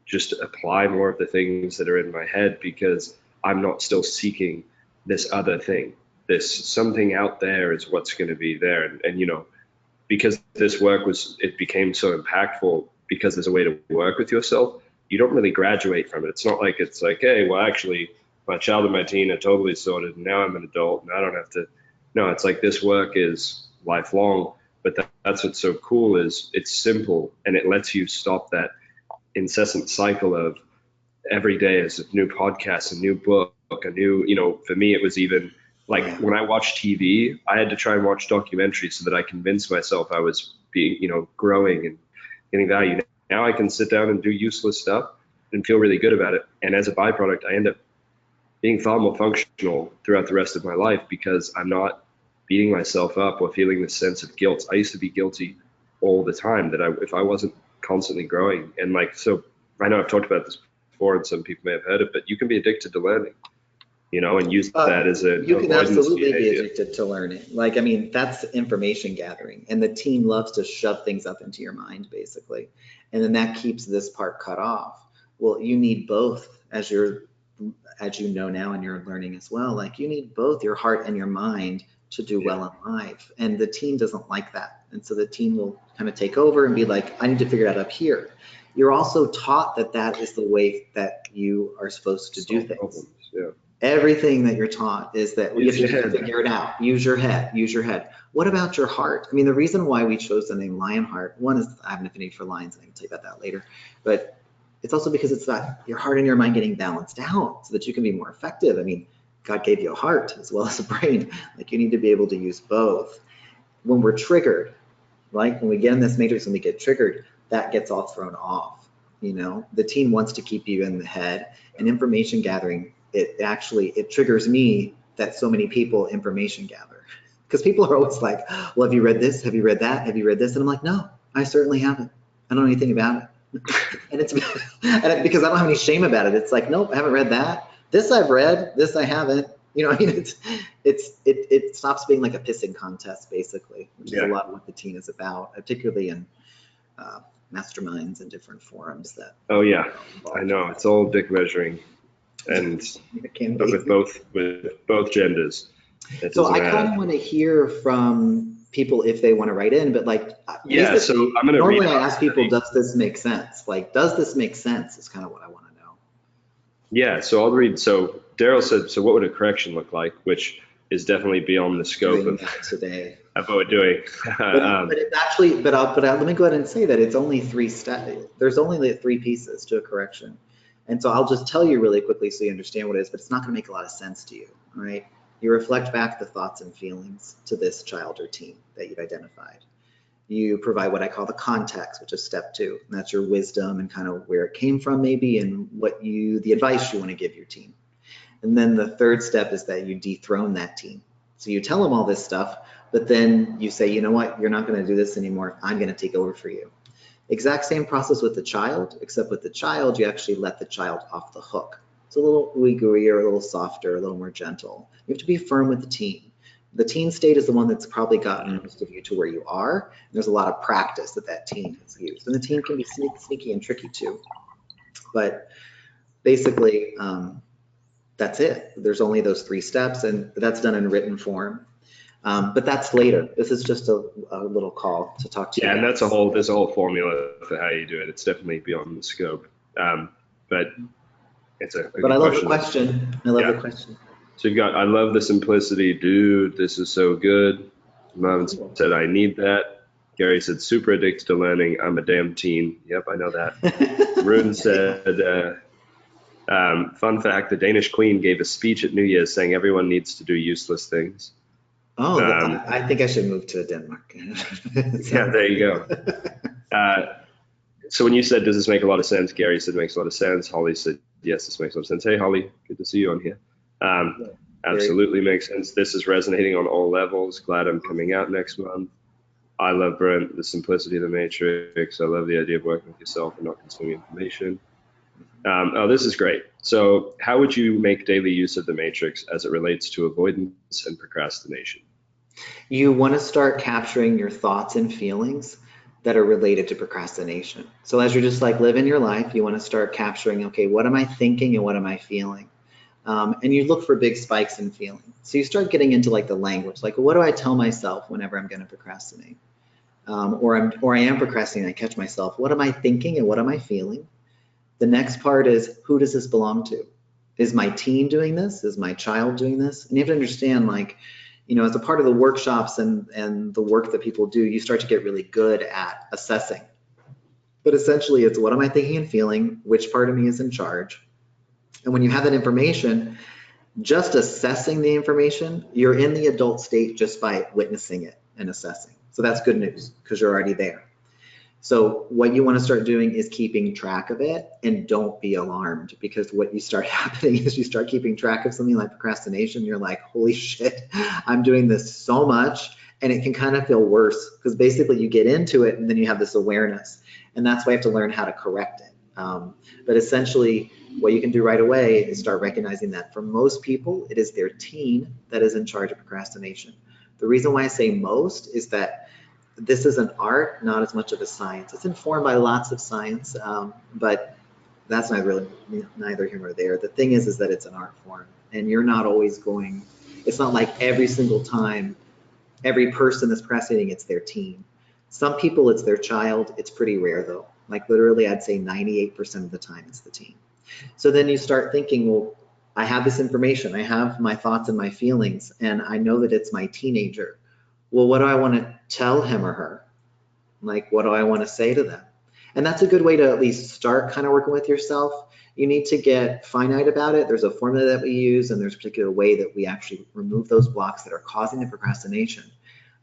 just apply more of the things that are in my head because I'm not still seeking this other thing. This something out there is what's going to be there. And because this work it became so impactful because there's a way to work with yourself, you don't really graduate from it. It's not like it's like, hey, well, actually, my child and my teen are totally sorted, and now I'm an adult, and I don't have to. No, it's like this work is lifelong, but that's what's so cool is it's simple, and it lets you stop that incessant cycle of every day is a new podcast, a new book, a new, for me, it was even like when I watched TV, I had to try and watch documentaries so that I convinced myself I was being, growing and getting value. Now I can sit down and do useless stuff and feel really good about it. And as a byproduct, I end up being far more functional throughout the rest of my life because I'm not beating myself up or feeling this sense of guilt. I used to be guilty all the time that if I wasn't constantly growing. And so I know I've talked about this before and some people may have heard it, but you can be addicted to learning, and use that as a you can absolutely be addicted to learning. That's information gathering, and the team loves to shove things up into your mind basically, and then that keeps this part cut off. Well, you need both, as you know now, and you're learning as well, like you need both your heart and your mind to do well in life, and the team doesn't like that, and so the team will kind of take over and be like, I need to figure it out up here. You're also taught that is the way that you are supposed to do things. Yeah. Everything that you're taught is that you have to figure it out. Use your head. What about your heart? The reason why we chose the name LionHeart, one is I have an affinity for lions, and I can tell you about that later, but it's also because it's that your heart and your mind getting balanced out so that you can be more effective. God gave you a heart as well as a brain. Like, you need to be able to use both. When we're triggered, right? When we get in this matrix and we get triggered, that gets all thrown off. The team wants to keep you in the head, and information gathering, it triggers me that so many people information gather, because people are always like, well, have you read this? Have you read that? Have you read this? And I'm like, no, I certainly haven't. I don't know anything about it. And it's because I don't have any shame about it. It's like, nope, I haven't read that. This I've read, this I haven't. It stops being like a pissing contest basically, which is a lot of what the team is about, particularly in masterminds and different forums that. Oh yeah, I know, it's all dick measuring, and with both genders. So I kind of want to hear from people if they want to write in, but so I'm gonna normally I ask people, does this make sense? Does this make sense is kind of what I want to know. Yeah, so I'll read. So Daryl said, so what would a correction look like? Which is definitely beyond the scope of today. Of what we're doing. But it's actually, let me go ahead and say that it's only 3 steps. There's only 3 pieces to a correction. And so I'll just tell you really quickly so you understand what it is, but it's not going to make a lot of sense to you, all right? You reflect back the thoughts and feelings to this child or teen that you've identified. You provide what I call the context, which is step 2. And that's your wisdom and kind of where it came from maybe, and the advice you want to give your teen. And then the 3rd step is that you dethrone that teen. So you tell them all this stuff, but then you say, you know what, you're not going to do this anymore. I'm going to take over for you. Exact same process with the child, except with the child, you actually let the child off the hook. It's a little ooey-gooey, a little softer, a little more gentle. You have to be firm with the teen. The teen state is the one that's probably gotten most of you to where you are. And there's a lot of practice that teen has used. And the teen can be sneaky and tricky too. But basically, that's it. There's only those 3 steps, and that's done in written form. But that's later. This is just a little call to talk to you. Yeah, and there's a whole formula for how you do it. It's definitely beyond the scope. But it's But I love the question. I love the question. So you've got, I love the simplicity, dude. This is so good. Mom said, I need that. Gary said, super addicted to learning. I'm a damn teen. Yep, I know that. Rune said, fun fact, the Danish queen gave a speech at New Year's saying everyone needs to do useless things. Oh, I think I should move to Denmark. Yeah, there you go. So when you said, does this make a lot of sense? Gary said, it makes a lot of sense. Holly said, yes, this makes a lot of sense. Hey, Holly, good to see you on here. Absolutely makes sense. This is resonating on all levels. Glad I'm coming out next month. I love Brent, the simplicity of the matrix. I love the idea of working with yourself and not consuming information. Oh, this is great. So how would you make daily use of the matrix as it relates to avoidance and procrastination? You want to start capturing your thoughts and feelings that are related to procrastination. So as you're just like living your life, you want to start capturing, okay, what am I thinking and what am I feeling? And you look for big spikes in feeling. So you start getting into like the language, like what do I tell myself whenever I'm going to procrastinate? Or I am procrastinating, I catch myself. What am I thinking and what am I feeling? The next part is, who does this belong to? Is my teen doing this? Is my child doing this? And you have to understand, like, you know, as a part of the workshops and the work that people do, you start to get really good at assessing. But essentially, it's what am I thinking and feeling? Which part of me is in charge? And when you have that information, just assessing the information, you're in the adult state just by witnessing it and assessing. So that's good news because you're already there. So what you want to start doing is keeping track of it, and don't be alarmed, because what you start happening is you start keeping track of something like procrastination. You're like, holy shit, I'm doing this so much. And it can kind of feel worse because basically you get into it and then you have this awareness, and that's why you have to learn how to correct it. But essentially what you can do right away is start recognizing that for most people, it is their teen that is in charge of procrastination. The reason why I say most is that this is an art, not as much of a science. It's informed by lots of science, but that's neither here nor there. The thing is that it's an art form, and you're not always going, it's not like every single time, every person that's procrastinating, it's their teen. Some people, it's their child. It's pretty rare though. Like literally, I'd say 98% of the time it's the teen. So then you start thinking, well, I have this information, I have my thoughts and my feelings, and I know that it's my teenager. Well, what do I want to tell him or her? Like, what do I want to say to them? And that's a good way to at least start kind of working with yourself. You need to get finite about it. There's a formula that we use, and there's a particular way that we actually remove those blocks that are causing the procrastination.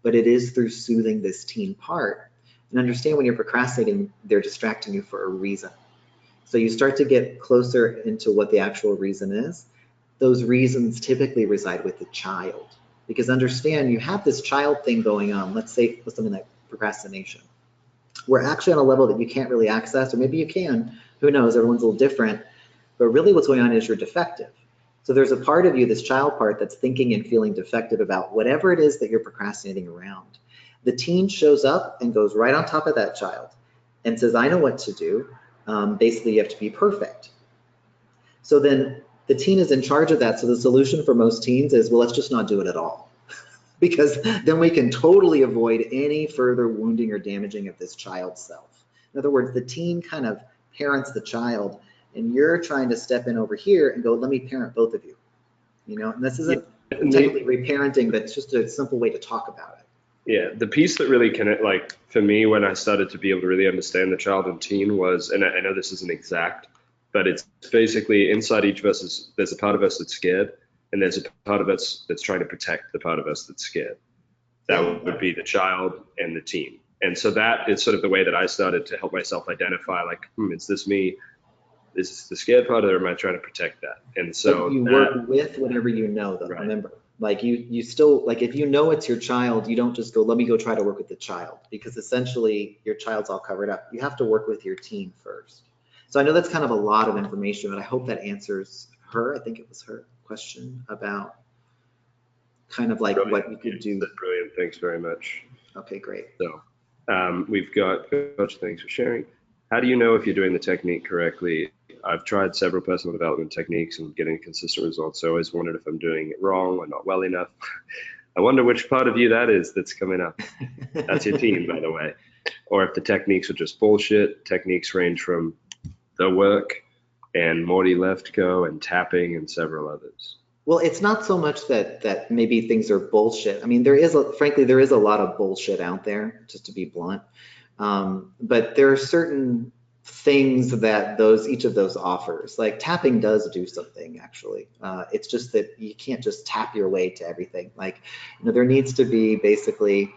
But it is through soothing this teen part. And understand when you're procrastinating, they're distracting you for a reason. So you start to get closer into what the actual reason is. Those reasons typically reside with the child. Because understand, you have this child thing going on, let's say with something like procrastination. We're actually on a level that you can't really access, or maybe you can, who knows, everyone's a little different. But really what's going on is you're defective. So there's a part of you, this child part, that's thinking and feeling defective about whatever it is that you're procrastinating around. The teen shows up and goes right on top of that child and says, I know what to do. Basically, you have to be perfect. So then the teen is in charge of that. So the solution for most teens is, well, let's just not do it at all. Because then we can totally avoid any further wounding or damaging of this child's self. In other words, the teen kind of parents the child, and you're trying to step in over here and go, let me parent both of you. You know, and this isn't technically reparenting, but it's just a simple way to talk about it. Yeah, the piece that really connect, like for me, when I started to be able to really understand the child and teen was, and I know this isn't exact, but it's basically inside each of us there's a part of us that's scared, and there's a part of us that's trying to protect the part of us that's scared. That would be the child and the teen. And so that is sort of the way that I started to help myself identify, like, is this me? Is this the scared part, or am I trying to protect that? And so but you work with whatever you know, though. Right. Remember, like you still, like if you know it's your child, you don't just go, let me go try to work with the child, because essentially your child's all covered up. You have to work with your teen first. So I know that's kind of a lot of information, but I hope that answers her. I think it was her question about kind of like brilliant. What you could do. Brilliant. Thanks very much. Okay, great. So we've got Coach, thanks for sharing. How do you know if you're doing the technique correctly? I've tried several personal development techniques and getting consistent results. So I always wondered if I'm doing it wrong or not well enough. I wonder which part of you that is that's coming up. That's your teen, by the way. Or if the techniques are just bullshit. Techniques range from the work and Morty Leftco and tapping and several others. Well, it's not so much that maybe things are bullshit. I mean, frankly, there is a lot of bullshit out there, just to be blunt. But there are certain things that each of those offers. Like tapping does do something, actually. It's just that you can't just tap your way to everything. Like, there needs to be basically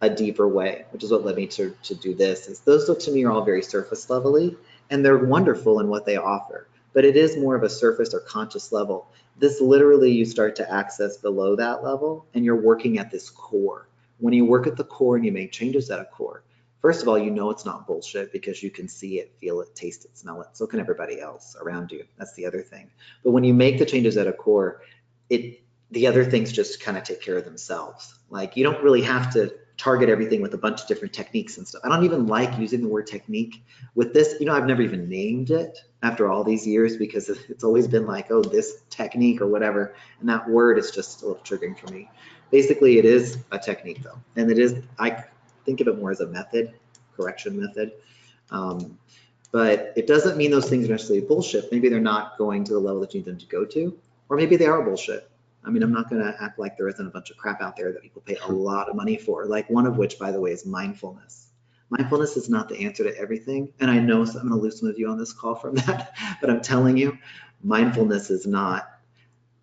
a deeper way, which is what led me to do this. Those to me are all very surface level-y, and they're wonderful in what they offer. But it is more of a surface or conscious level. This literally, you start to access below that level, and you're working at this core. When you work at the core and you make changes at a core, first of all, you know it's not bullshit because you can see it, feel it, taste it, smell it. So can everybody else around you. That's the other thing. But when you make the changes at a core, the other things just kind of take care of themselves. Like, you don't really have to target everything with a bunch of different techniques and stuff. I don't even like using the word technique with this. You know, I've never even named it after all these years because it's always been like, oh, this technique or whatever. And that word is just a little triggering for me. Basically, it is a technique though. And it is, I think of it more as a method, correction method. But it doesn't mean those things are necessarily bullshit. Maybe they're not going to the level that you need them to go to, or maybe they are bullshit. I mean, I'm not going to act like there isn't a bunch of crap out there that people pay a lot of money for, like one of which, by the way, is mindfulness. Mindfulness is not the answer to everything. And I know I'm going to lose some of you on this call from that, but I'm telling you, mindfulness is not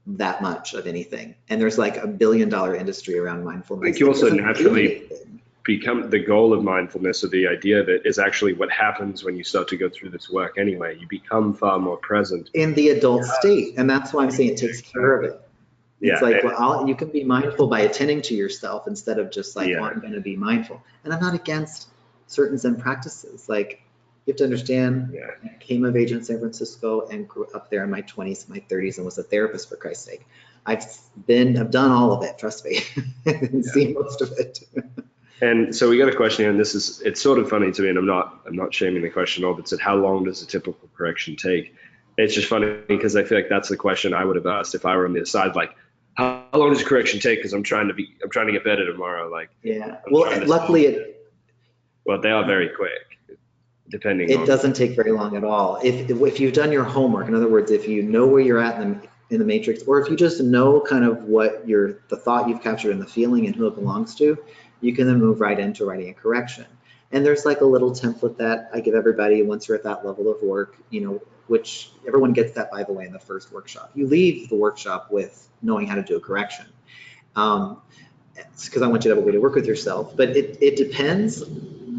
that much of anything. And there's like $1 billion industry around mindfulness. I think you also naturally become, the goal of mindfulness, or the idea of it, is actually what happens when you start to go through this work anyway. You become far more present in the adult state. And that's why I'm saying it takes care of it. It's like, well, you can be mindful by attending to yourself instead of just like, well, I'm going to be mindful. And I'm not against certain Zen practices. Like, you have to understand, I came of age in San Francisco and grew up there in my 20s, my 30s, and was a therapist, for Christ's sake. I've done all of it, trust me, and seen most of it. And so we got a question here, and it's sort of funny to me, and I'm not shaming the question at all, but said, how long does a typical correction take? It's just funny because I feel like that's the question I would have asked if I were on the other side, like, how long does correction take? Because I'm trying to get better tomorrow. Like, well, luckily well, they are very quick, depending. It doesn't take very long at all. If you've done your homework, in other words, if you know where you're at in the matrix, or if you just know kind of what the thought you've captured and the feeling and who it belongs to, you can then move right into writing a correction. And there's like a little template that I give everybody once you're at that level of work, you know, which everyone gets that, by the way, in the first workshop. You leave the workshop with knowing how to do a correction. It's because I want you to have a way to work with yourself, but it depends,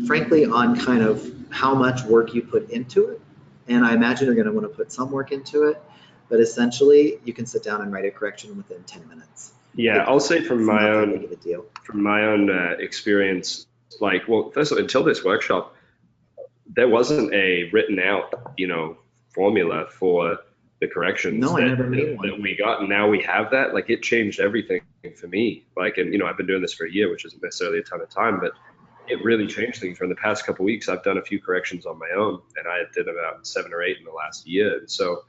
frankly, on kind of how much work you put into it. And I imagine you're going to want to put some work into it, but essentially you can sit down and write a correction within 10 minutes. Yeah, I'll say from my own experience, like, well, first of all, until this workshop, there wasn't a written out, you know, formula for the corrections. No, I never made one. That we got, and now we have that. Like, it changed everything for me. Like, and you know, I've been doing this for a year, which isn't necessarily a ton of time, but it really changed things. From the past couple of weeks, I've done a few corrections on my own, and I did about 7 or 8 in the last year. And so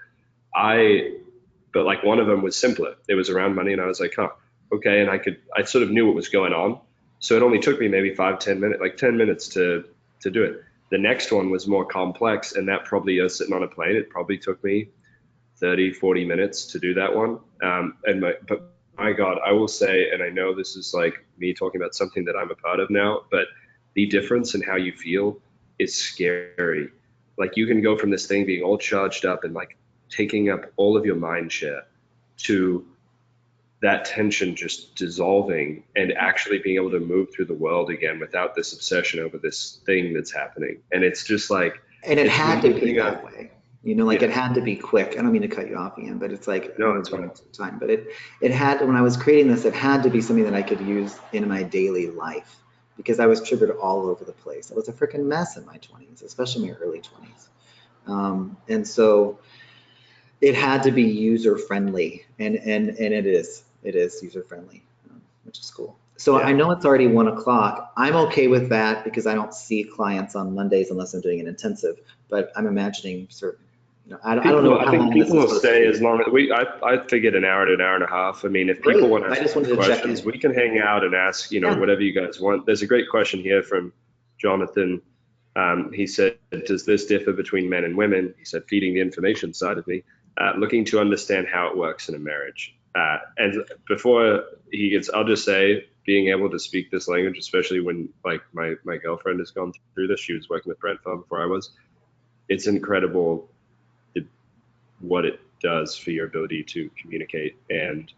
but like one of them was simpler. It was around money, and I was like, huh, okay. And I sort of knew what was going on. So it only took me maybe 5-10 minutes, like 10 minutes to do it. The next one was more complex, and that probably is sitting on a plane. It probably took me 30-40 minutes to do that one. But my God, I will say, and I know this is like me talking about something that I'm a part of now, but the difference in how you feel is scary. Like, you can go from this thing being all charged up and like taking up all of your mind share to that tension just dissolving and actually being able to move through the world again without this obsession over this thing that's happening. And it's just like, and it had to be that way, you know, like it had to be quick. I don't mean to cut you off again, but it's like, no, it's fine. Time, but it had, when I was creating this, it had to be something that I could use in my daily life, because I was triggered all over the place. I was a freaking mess in my 20s, especially my early 20s. And so it had to be user friendly, and it is user friendly, which is cool. So I know it's already 1 o'clock. I'm okay with that because I don't see clients on Mondays unless I'm doing an intensive, but I'm imagining certain, you know, I don't know how long people will stay as long as I figured an hour to an hour and a half. I mean, if people want to ask questions, we can hang out and ask, you know, whatever you guys want. There's a great question here from Jonathan. He said, does this differ between men and women? He said, feeding the information side of me, looking to understand how it works in a marriage. And before he gets, I'll just say, being able to speak this language, especially when like my girlfriend has gone through this, she was working with Brent before I was, it's incredible what it does for your ability to communicate and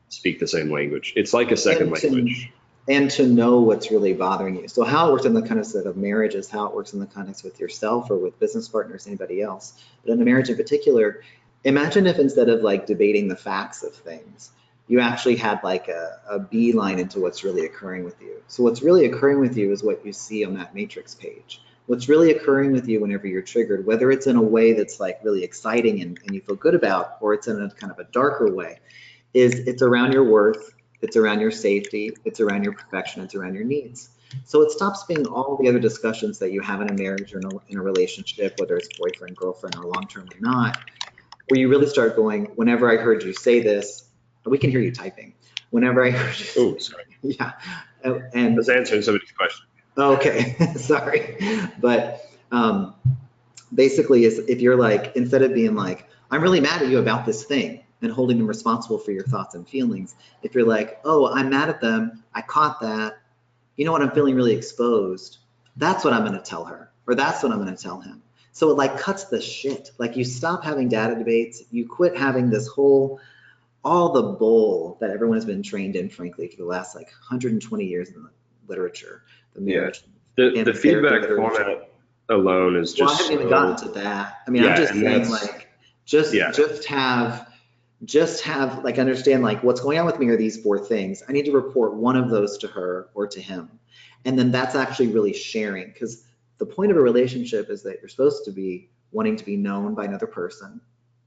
speak the same language. It's like a second language. And to know what's really bothering you. So how it works in the context of marriage is how it works in the context with yourself or with business partners, anybody else. But in a marriage in particular, Imagine if instead of like debating the facts of things, you actually had like a beeline into what's really occurring with you. So what's really occurring with you is what you see on that matrix page. What's really occurring with you whenever you're triggered, whether it's in a way that's like really exciting and you feel good about, or it's in a kind of a darker way, is it's around your worth, it's around your safety, it's around your perfection, it's around your needs. So it stops being all the other discussions that you have in a marriage or in a relationship, whether it's boyfriend, girlfriend, or long-term or not, where you really start going, whenever I heard you say this, we can hear you typing. Whenever I heard you, Oh, sorry. yeah, I and was answering somebody's question. okay, sorry, but basically, is if you're like, instead of being like, I'm really mad at you about this thing and holding them responsible for your thoughts and feelings, if you're like, oh, I'm mad at them, I caught that, you know what, I'm feeling really exposed, that's what I'm going to tell her, or that's what I'm going to tell him. So it like cuts the shit. Like you stop having data debates, you quit having this whole, all the bull that everyone has been trained in, frankly, for the last like 120 years in the literature, the marriage. Yeah. The feedback format alone is just. Well, I haven't even gotten to that. I mean, yeah, I'm just saying, like, just have like understand like what's going on with me are these 4 things. I need to report one of those to her or to him, and then that's actually really sharing, because the point of a relationship is that you're supposed to be wanting to be known by another person,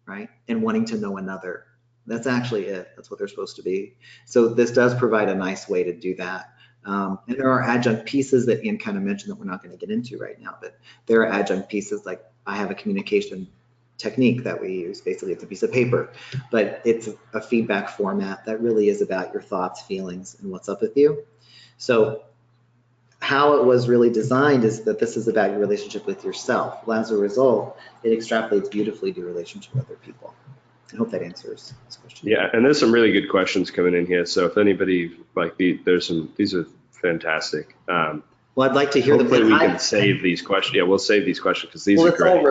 right? And wanting to know another. That's actually it. That's what they're supposed to be. So this does provide a nice way to do that. And there are adjunct pieces that Ian kind of mentioned that we're not going to get into right now, but there are adjunct pieces, like I have a communication technique that we use. Basically, it's a piece of paper, but it's a feedback format that really is about your thoughts, feelings, and what's up with you. So how it was really designed is that this is about your relationship with yourself. Well, as a result, it extrapolates beautifully to your relationship with other people. I hope that answers this question. Yeah, and there's some really good questions coming in here. So if anybody like these are fantastic. Well, I'd like to hear them. Hopefully we can save these questions. Yeah, we'll save these questions because these are great.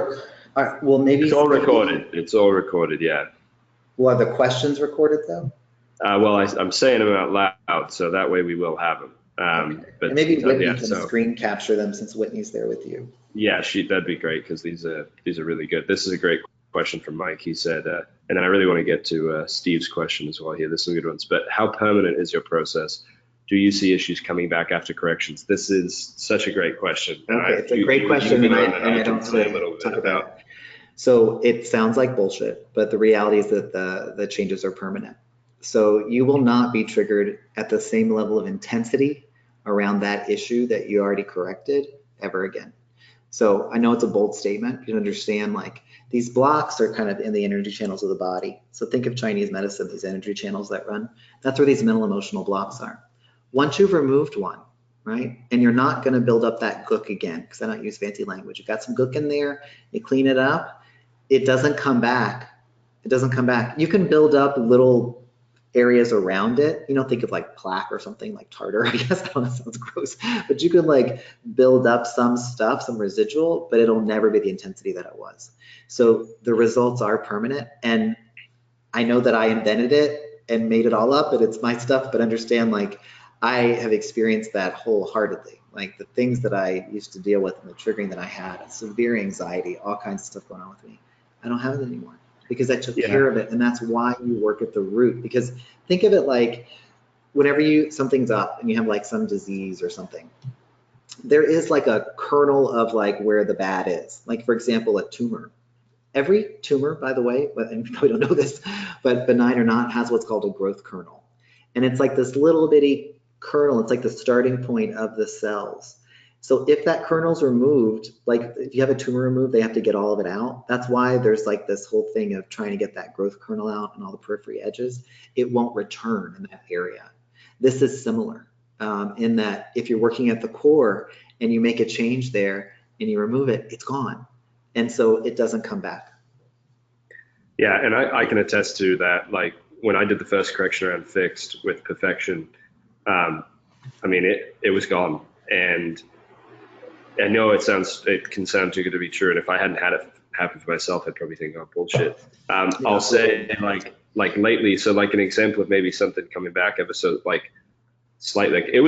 All right, well, maybe it's all recorded. It's all recorded. Yeah. Well, are the questions recorded though? Well, I'm saying them out loud, so that way we will have them. Okay. But and maybe Whitney can screen capture them since Whitney's there with you. Yeah, that'd be great because these are really good. This is a great question from Mike. He said, and then I really want to get to Steve's question as well here. There's some good ones. But how permanent is your process? Do you see issues coming back after corrections? This is such a great question. Okay, it's a great question, and I don't say a little bit about it. So it sounds like bullshit, but the reality is that the changes are permanent. So you will not be triggered at the same level of intensity around that issue that you already corrected ever again. So I know it's a bold statement. You understand, like, these blocks are kind of in the energy channels of the body. So think of Chinese medicine, these energy channels that run. That's where these mental emotional blocks are. Once you've removed one, right, and you're not going to build up that gook again, because I don't use fancy language. You've got some gook in there, you clean it up, it doesn't come back. It doesn't come back. You can build up little areas around it. You know, think of like plaque or something, like tartar, I guess. I don't know, that sounds gross. But you could like build up some stuff, some residual, but it'll never be the intensity that it was. So the results are permanent. And I know that I invented it and made it all up, but it's my stuff. But understand, like, I have experienced that wholeheartedly. Like the things that I used to deal with and the triggering that I had, severe anxiety, all kinds of stuff going on with me, I don't have it anymore because I took care of it. And that's why you work at the root. Because think of it like whenever something's up and you have like some disease or something, there is like a kernel of like where the bad is. Like, for example, a tumor. Every tumor, by the way, and you probably don't know this, but benign or not, has what's called a growth kernel. And it's like this little bitty kernel. It's like the starting point of the cells. So if that kernel's removed, like if you have a tumor removed, they have to get all of it out. That's why there's like this whole thing of trying to get that growth kernel out and all the periphery edges. It won't return in that area. This is similar in that if you're working at the core and you make a change there and you remove it, it's gone. And so it doesn't come back. Yeah, and I can attest to that. Like when I did the first correction around fixed with perfection, I mean, it was gone. And I know it can sound too good to be true. And if I hadn't had it happen for myself, I'd probably think, oh, bullshit. I'll say like lately, so like an example of maybe something coming back ever so like slightly, like it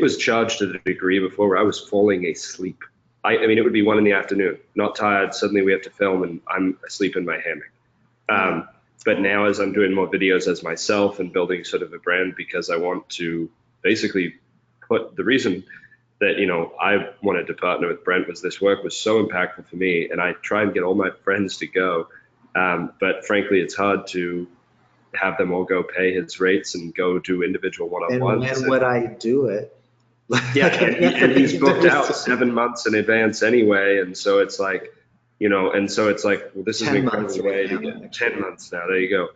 was charged to the degree before where I was falling asleep. I mean, it would be 1 PM, not tired. Suddenly we have to film and I'm asleep in my hammock. But now as I'm doing more videos as myself and building sort of a brand, because I want to basically put the reason that, I wanted to partner with Brent was this work was so impactful for me, and I try and get all my friends to go. But frankly, it's hard to have them all go pay his rates and go do individual one-on-ones. And when would I do it? Yeah, and he's booked out 7 months in advance anyway, and so it's like, and so it's like, well, this is an incredible way to get 10 months now. There you go.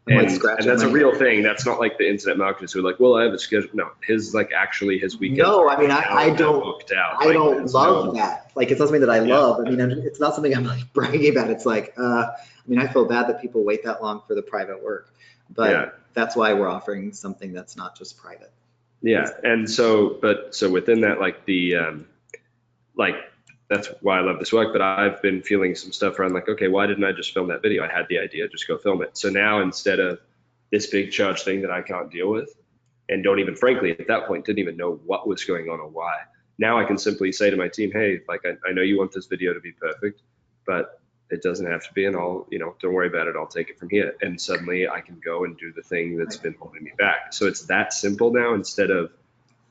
And that's a real thing. That's not like the internet marketers who are like, well, I have a schedule. No, his actually his weekend. No, I mean, I don't. Booked out. I don't love that. Like, it's not something that I love. I mean, it's not something I'm like bragging about. It's like, I feel bad that people wait that long for the private work, but that's why we're offering something that's not just private. Yeah, and so within that, that's why I love this work, but I've been feeling some stuff around like, okay, why didn't I just film that video? I had the idea, just go film it. So now instead of this big charge thing that I can't deal with and don't even, frankly, at that point, didn't even know what was going on or why. Now I can simply say to my team, hey, I know you want this video to be perfect, but it doesn't have to be, and don't worry about it. I'll take it from here. And suddenly I can go and do the thing that's been holding me back. So it's that simple now instead of.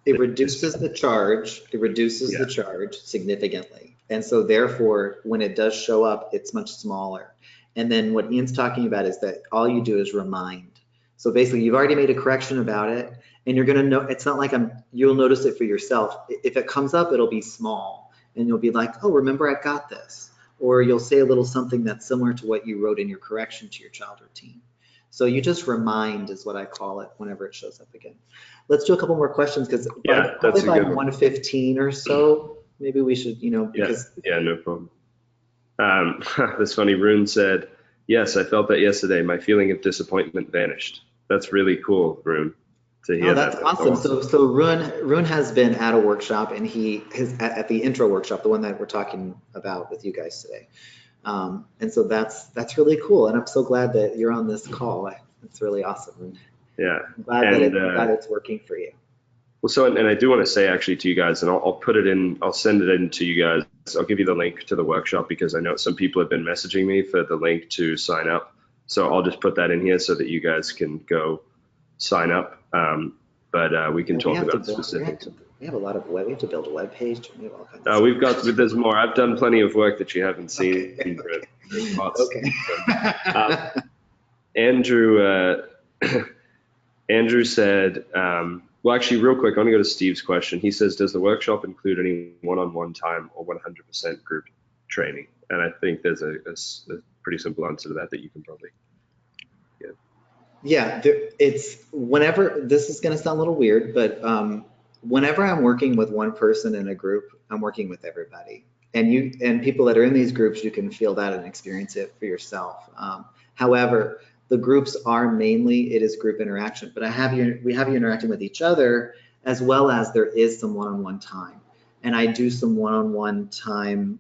It reduces the charge. It reduces the charge significantly. And so therefore, when it does show up, it's much smaller. And then what Ian's talking about is that all you do is remind. So basically, you've already made a correction about it, and you're going to know, it's not like you'll notice it for yourself. If it comes up, it'll be small, and you'll be like, oh, remember, I've got this. Or you'll say a little something that's similar to what you wrote in your correction to your child or teen. So you just remind is what I call it whenever it shows up again. Let's do a couple more questions, because probably by 1:15 or so, maybe we should, because. Yeah, no problem. This funny, Rune said, yes, I felt that yesterday. My feeling of disappointment vanished. That's really cool, Rune, to hear. Oh, that's awesome. So Rune has been at a workshop, and he is at the intro workshop, the one that we're talking about with you guys today. And so that's really cool. And I'm so glad that you're on this call. It's really awesome. Yeah. I'm glad that it's working for you. Well, so, and I do want to say actually to you guys, and I'll put it in, I'll send it in to you guys. I'll give you the link to the workshop, because I know some people have been messaging me for the link to sign up. So I'll just put that in here so that you guys can go sign up. But we can talk about specifics. We have a lot of we have to build a web page. We have all kinds of there's more. I've done plenty of work that you haven't seen. Okay. Andrew said, well, actually, real quick, I want to go to Steve's question. He says, does the workshop include any one-on-one time or 100% group training? And I think there's a pretty simple answer to that you can probably get. Yeah, it's whenever, this is going to sound a little weird, but whenever I'm working with one person in a group, I'm working with everybody. And people that are in these groups, you can feel that and experience it for yourself. However, the groups are mainly, it is group interaction, but we have you interacting with each other, as well as there is some one-on-one time. And I do some one-on-one time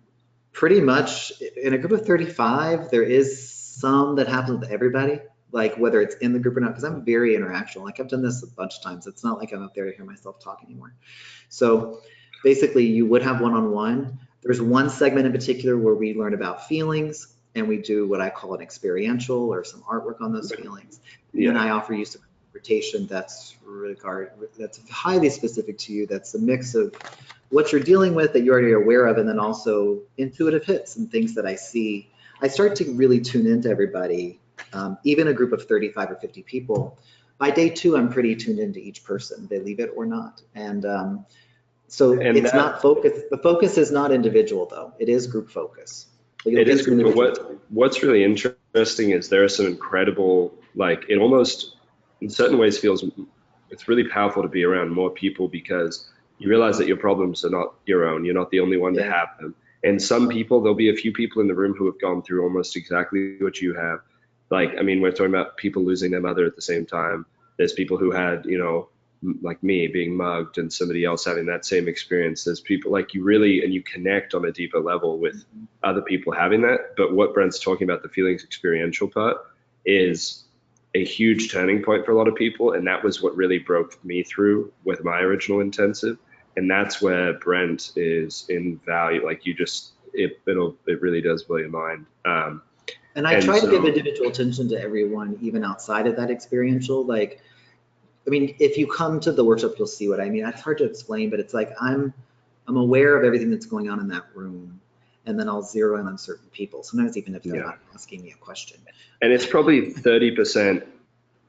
pretty much in a group of 35. There is some that happens with everybody, like whether it's in the group or not, because I'm very interactional. Like, I've done this a bunch of times. It's not like I'm up there to hear myself talk anymore. So basically, you would have one-on-one. There's one segment in particular where we learn about feelings, and we do what I call an experiential or some artwork on those feelings. Yeah. And I offer you some interpretation that's highly specific to you. That's a mix of what you're dealing with that you're already aware of, and then also intuitive hits and things that I see. I start to really tune into everybody, even a group of 35 or 50 people. By day 2, I'm pretty tuned into each person. They leave it or not. And it's not focus. The focus is not individual, though. It is group focus. It is, but what's really interesting is there are some incredible, it almost in certain ways feels, it's really powerful to be around more people, because you realize that your problems are not your own. You're not the only one to have them. And some people, there'll be a few people in the room who have gone through almost exactly what you have. We're talking about people losing their mother at the same time. There's people who had, like me being mugged and somebody else having that same experience. There's people and you connect on a deeper level with other people having that. But what Brent's talking about, the feelings experiential part, is a huge turning point for a lot of people. And that was what really broke me through with my original intensive. And that's where Brent is in value. It really does blow your mind. And I try to give individual attention to everyone, even outside of that experiential. Like, I mean, if you come to the workshop, you'll see what I mean. It's hard to explain, but it's like I'm aware of everything that's going on in that room, and then I'll zero in on certain people. Sometimes even if they're not asking me a question. And it's probably 30%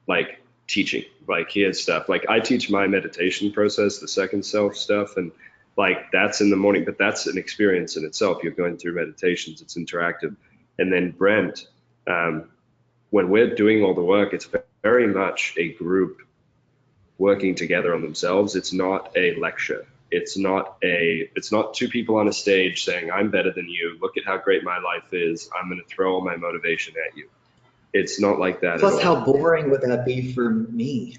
like teaching, like here's stuff. Like I teach my meditation process, the second self stuff, and like that's in the morning, but that's an experience in itself. You're going through meditations, it's interactive. And then Brent, when we're doing all the work, it's very much a group working together on themselves. It's not a lecture. It's not two people on a stage saying, I'm better than you. Look at how great my life is. I'm going to throw all my motivation at you. It's not like that. Plus, how boring would that be for me?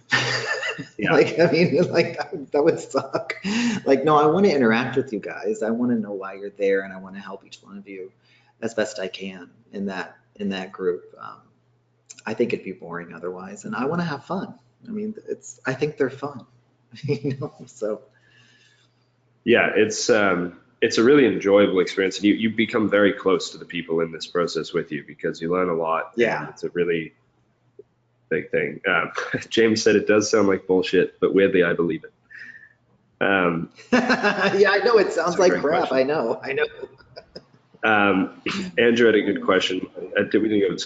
Yeah. Like, I mean, like that would suck. Like, no, I want to interact with you guys. I want to know why you're there, and I want to help each one of you as best I can in that group. I think it'd be boring otherwise, and I want to have fun. I mean, I think they're fun, you know. So. Yeah, it's a really enjoyable experience, and you become very close to the people in this process with you because you learn a lot. Yeah, it's a really big thing. James said it does sound like bullshit, but weirdly I believe it. Yeah, I know it sounds like crap. Question. I know. Andrew had a good question.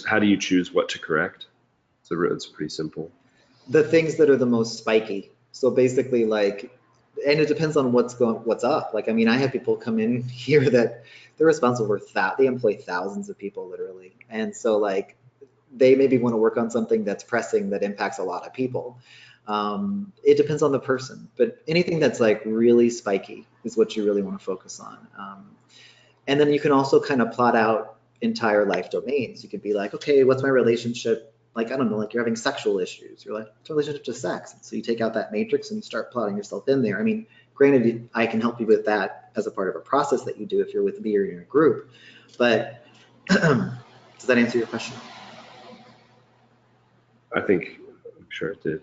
How do you choose what to correct? It's pretty simple. The things that are the most spiky. So basically, like. And it depends on what's up. Like, I mean, I have people come in here that they're responsible for they employ thousands of people literally. And so like, they maybe want to work on something that's pressing that impacts a lot of people. It depends on the person, but anything that's like really spiky is what you really want to focus on. And then you can also kind of plot out entire life domains. You could be like, okay, what's my relationship? Like, I don't know, like you're having sexual issues. You're like, it's a relationship to sex. So you take out that matrix and start plotting yourself in there. I mean, granted, I can help you with that as a part of a process that you do if you're with me or you're in a group. But does that answer your question? I'm sure it did.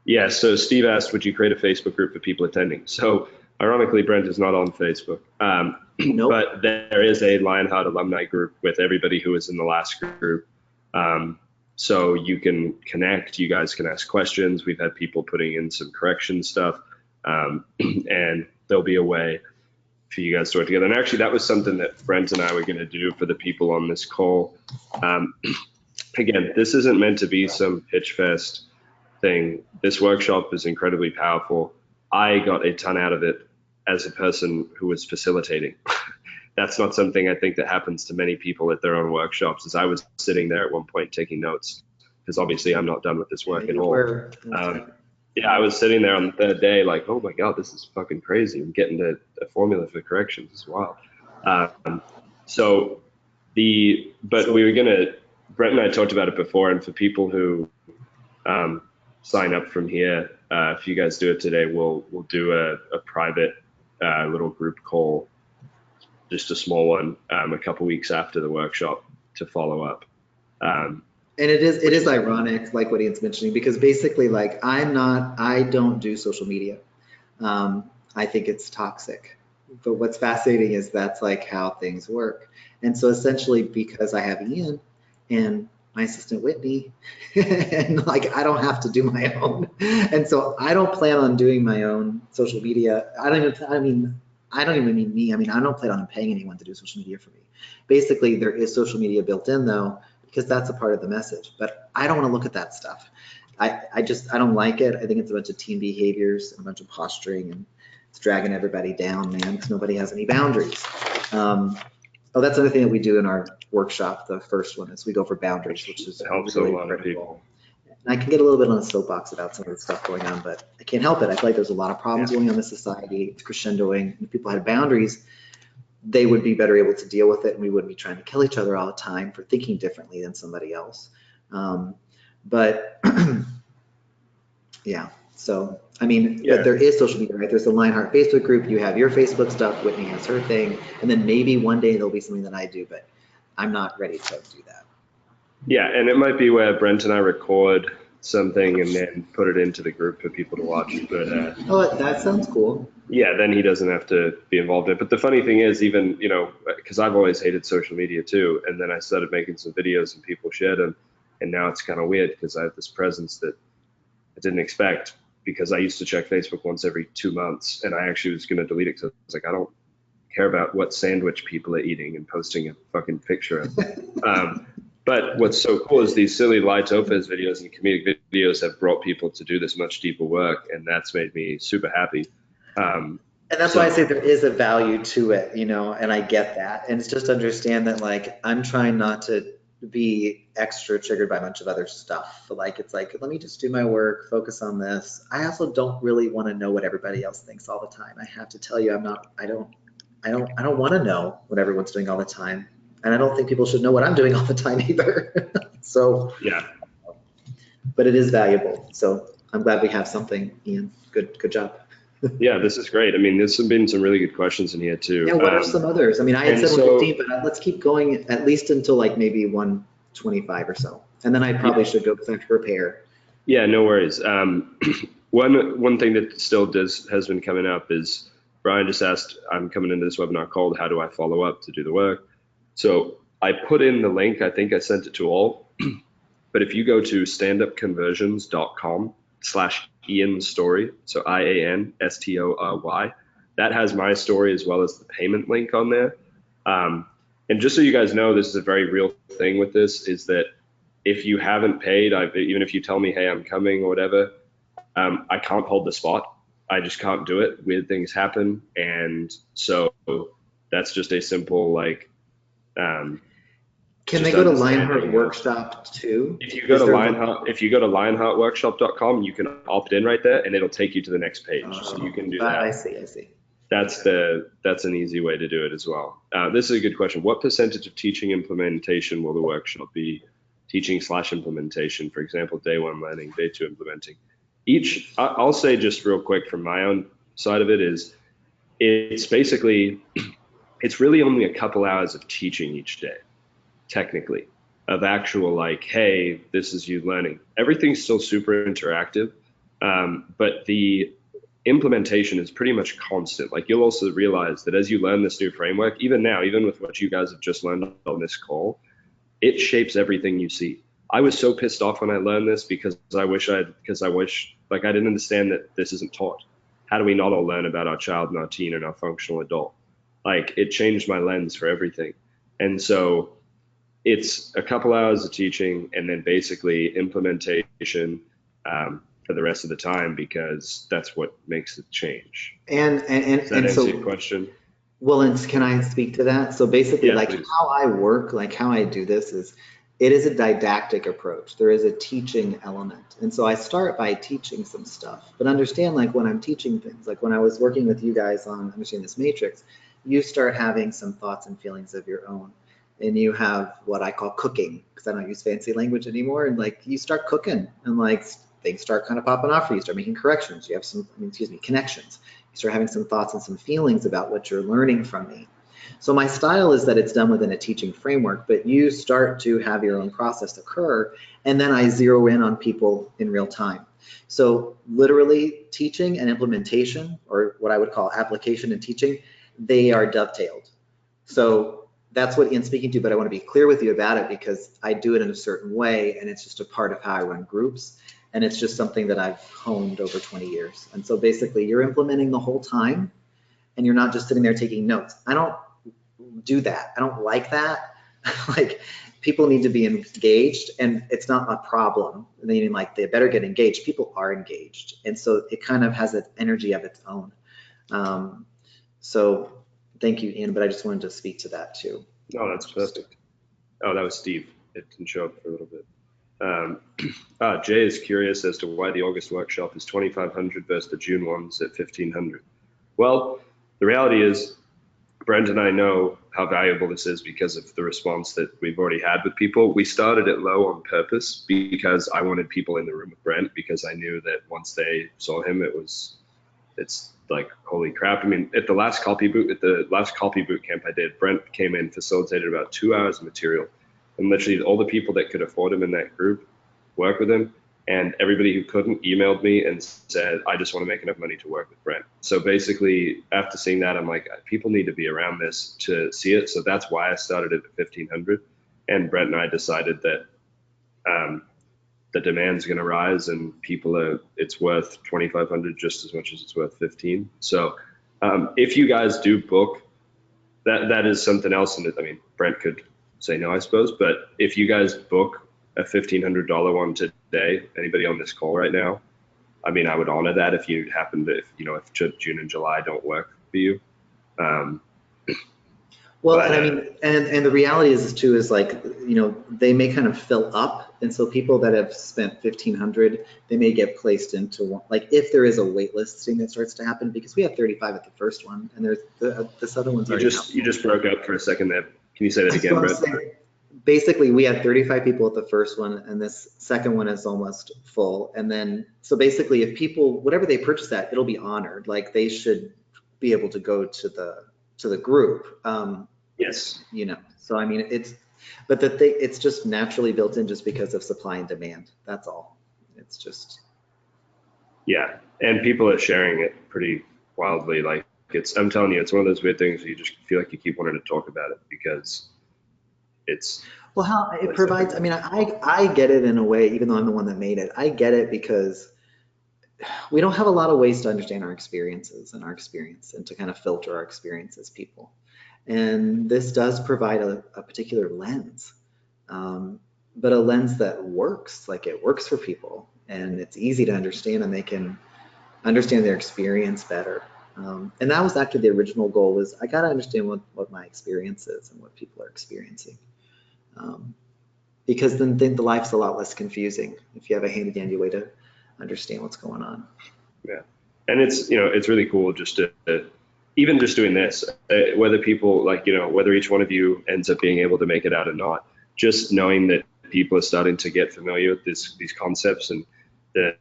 Yeah, so Steve asked, would you create a Facebook group for people attending? So ironically, Brent is not on Facebook. Nope. But there is a LionHeart alumni group with everybody who was in the last group. So you can connect, you guys can ask questions. We've had people putting in some correction stuff, and there'll be a way for you guys to work together. And actually that was something that Brent and I were going to do for the people on this call. Again, this isn't meant to be some pitch fest thing. This workshop is incredibly powerful. I got a ton out of it as a person who was facilitating. That's not something I think that happens to many people at their own workshops. As I was sitting there at one point taking notes, because obviously I'm not done with this work at all. Yeah, I was sitting there on the third day like, oh my God, this is fucking crazy. I'm getting a formula for corrections as well. But we were Brent and I talked about it before, and for people who sign up from here, if you guys do it today, we'll do a private little group call, just a small one, a couple weeks after the workshop to follow up. And it is ironic, like what Ian's mentioning, because basically, like, I don't do social media. I think it's toxic. But what's fascinating is that's like how things work. And so essentially, because I have Ian and my assistant Whitney, and like I don't have to do my own, and so I don't plan on doing my own social media. I don't even mean me. I mean, I don't plan on paying anyone to do social media for me. Basically, there is social media built in though, because that's a part of the message. But I don't want to look at that stuff. I don't like it. I think it's a bunch of team behaviors and a bunch of posturing, and it's dragging everybody down, man, because nobody has any boundaries. Oh, that's another thing that we do in our workshop. The first one is we go for boundaries, which is helps really a lot of people. And I can get a little bit on a soapbox about some of the stuff going on, but I can't help it. I feel like there's a lot of problems going on in society. It's crescendoing. If people had boundaries, they would be better able to deal with it, and we wouldn't be trying to kill each other all the time for thinking differently than somebody else. But yeah, so I mean, but there is social media, right? There's the LionHeart Facebook group. You have your Facebook stuff. Whitney has her thing, and then maybe one day there'll be something that I do, but I'm not ready to do that. Yeah, and it might be where Brent and I record something and then put it into the group for people to watch. But Oh, that sounds cool. yeah, then he doesn't have to be involved in it. But the funny thing is, even, you know, because I've always hated social media too, and then I started making some videos and people shared them, and now it's kind of weird because I have this presence that I didn't expect, because I used to check Facebook once every 2 months, and I actually was going to delete it because I was like, I don't care about what sandwich people are eating and posting a fucking picture of. But what's so cool is these silly Lai Topaz videos and comedic videos have brought people to do this much deeper work, and that's made me super happy. And that's why I say there is a value to it, you know, and I get that. And it's just understand that, like, I'm trying not to be extra triggered by a bunch of other stuff. Like, it's like, let me just do my work, focus on this. I also don't really want to know what everybody else thinks all the time. I have to tell you, I don't want to know what everyone's doing all the time. And I don't think people should know what I'm doing all the time either. So, yeah. But it is valuable. So I'm glad we have something, Ian. Good job. Yeah, this is great. I mean, there's been some really good questions in here too. Yeah, what are some others? I mean, I had said so, 115, but let's keep going at least until like maybe 125 or so. And then I probably should go because I have to prepare. Yeah, no worries. One thing that still has been coming up is Brian just asked, I'm coming into this webinar called How Do I Follow Up to do the work? So I put in the link, I think I sent it to all, but if you go to standupconversions.com/Ian Story, so IANSTORY, that has my story as well as the payment link on there. And just so you guys know, this is a very real thing with this, is that if you haven't paid, even if you tell me, hey, I'm coming or whatever, I can't hold the spot. I just can't do it. Weird things happen. And so that's just a simple, like, can they go to LionHeart Workshop too? If you go to LionHeartWorkshop.com, you can opt in right there, and it'll take you to the next page. So you can do that. I see. That's an easy way to do it as well. This is a good question. What percentage of teaching implementation will the workshop be teaching/implementation? For example, day 1 learning, day 2 implementing. I'll say just real quick from my own side of it is, it's really only a couple hours of teaching each day, technically, of actual, like, hey, this is you learning. Everything's still super interactive, but the implementation is pretty much constant. Like, you'll also realize that as you learn this new framework, even now, even with what you guys have just learned on this call, it shapes everything you see. I was so pissed off when I learned this because I wish like, I didn't understand that this isn't taught. How do we not all learn about our child and our teen and our functional adult? Like, it changed my lens for everything. And so it's a couple hours of teaching and then basically implementation for the rest of the time, because that's what makes it change. And Does that answer your question? Well, and can I speak to that? So basically, like, please. how I work, like how I do this is, it is a didactic approach. There is a teaching element. And so I start by teaching some stuff, but understand, like, when I'm teaching things, like when I was working with you guys on understanding this matrix, you start having some thoughts and feelings of your own. And you have what I call cooking, because I don't use fancy language anymore. And like, you start cooking and like things start kind of popping off for you. You start making corrections. You have connections. You start having some thoughts and some feelings about what you're learning from me. So my style is that it's done within a teaching framework, but you start to have your own process occur, and then I zero in on people in real time. So literally, teaching and implementation, or what I would call application and teaching, they are dovetailed. So that's what Ian's speaking to, but I want to be clear with you about it because I do it in a certain way, and it's just a part of how I run groups, and it's just something that I've honed over 20 years. And so basically, you're implementing the whole time, and you're not just sitting there taking notes. I don't do that. I don't like that. Like, people need to be engaged, and it's not a problem. Meaning, like, they better get engaged. People are engaged, and so it kind of has an energy of its own. So thank you, Ian, but I just wanted to speak to that too. No, that's perfect. Oh, that was Steve. It didn't show up for a little bit. Jay is curious as to why the August workshop is 2,500 versus the June ones at 1,500. Well, the reality is, Brent and I know how valuable this is because of the response that we've already had with people. We started it low on purpose because I wanted people in the room with Brent, because I knew that once they saw him, it's like, holy crap. I mean, at the last copy boot camp I did, Brent came in, facilitated about 2 hours of material, and literally all the people that could afford him in that group work with him. and everybody who couldn't emailed me and said, I just want to make enough money to work with Brent. So basically, after seeing that, I'm like, people need to be around this to see it. So that's why I started it at 1,500. And Brent and I decided that the demand's going to rise, and it's worth 2,500 just as much as it's worth 15. So if you guys do book, that is something else. And I mean, Brent could say no, I suppose, but if you guys book a $1,500 one today, anybody on this call right now, I mean, I would honor that if you happen to, if June and July don't work for you. Well, but, and I mean, and the reality is like, they may kind of fill up. And so people that have spent 1,500, they may get placed into one, like if there is a wait listing that starts to happen, because we have 35 at the first one, and there's this other one's you just broke up for a second there. Can you say that again, Brent? Basically, we had 35 people at the first one, and this second one is almost full. And then, so basically, if people, whatever they purchase at, it'll be honored. Like they should be able to go to the group. Yes. So I mean, it's just naturally built in just because of supply and demand. That's all. It's just. Yeah, and people are sharing it pretty wildly. Like I'm telling you, it's one of those weird things where you just feel like you keep wanting to talk about it because it's. Well, how it provides, I mean, I get it in a way, even though I'm the one that made it. I get it because we don't have a lot of ways to understand our experiences and our experience, and to kind of filter our experience as people. And this does provide a particular lens, but a lens that works, like it works for people, and it's easy to understand, and they can understand their experience better. And that was actually the original goal, was I got to understand what my experience is and what people are experiencing. Because then the life's a lot less confusing if you have a handy-dandy way to understand what's going on. Yeah, and it's really cool just to even just doing this, whether people whether each one of you ends up being able to make it out or not, just knowing that people are starting to get familiar with these concepts, and the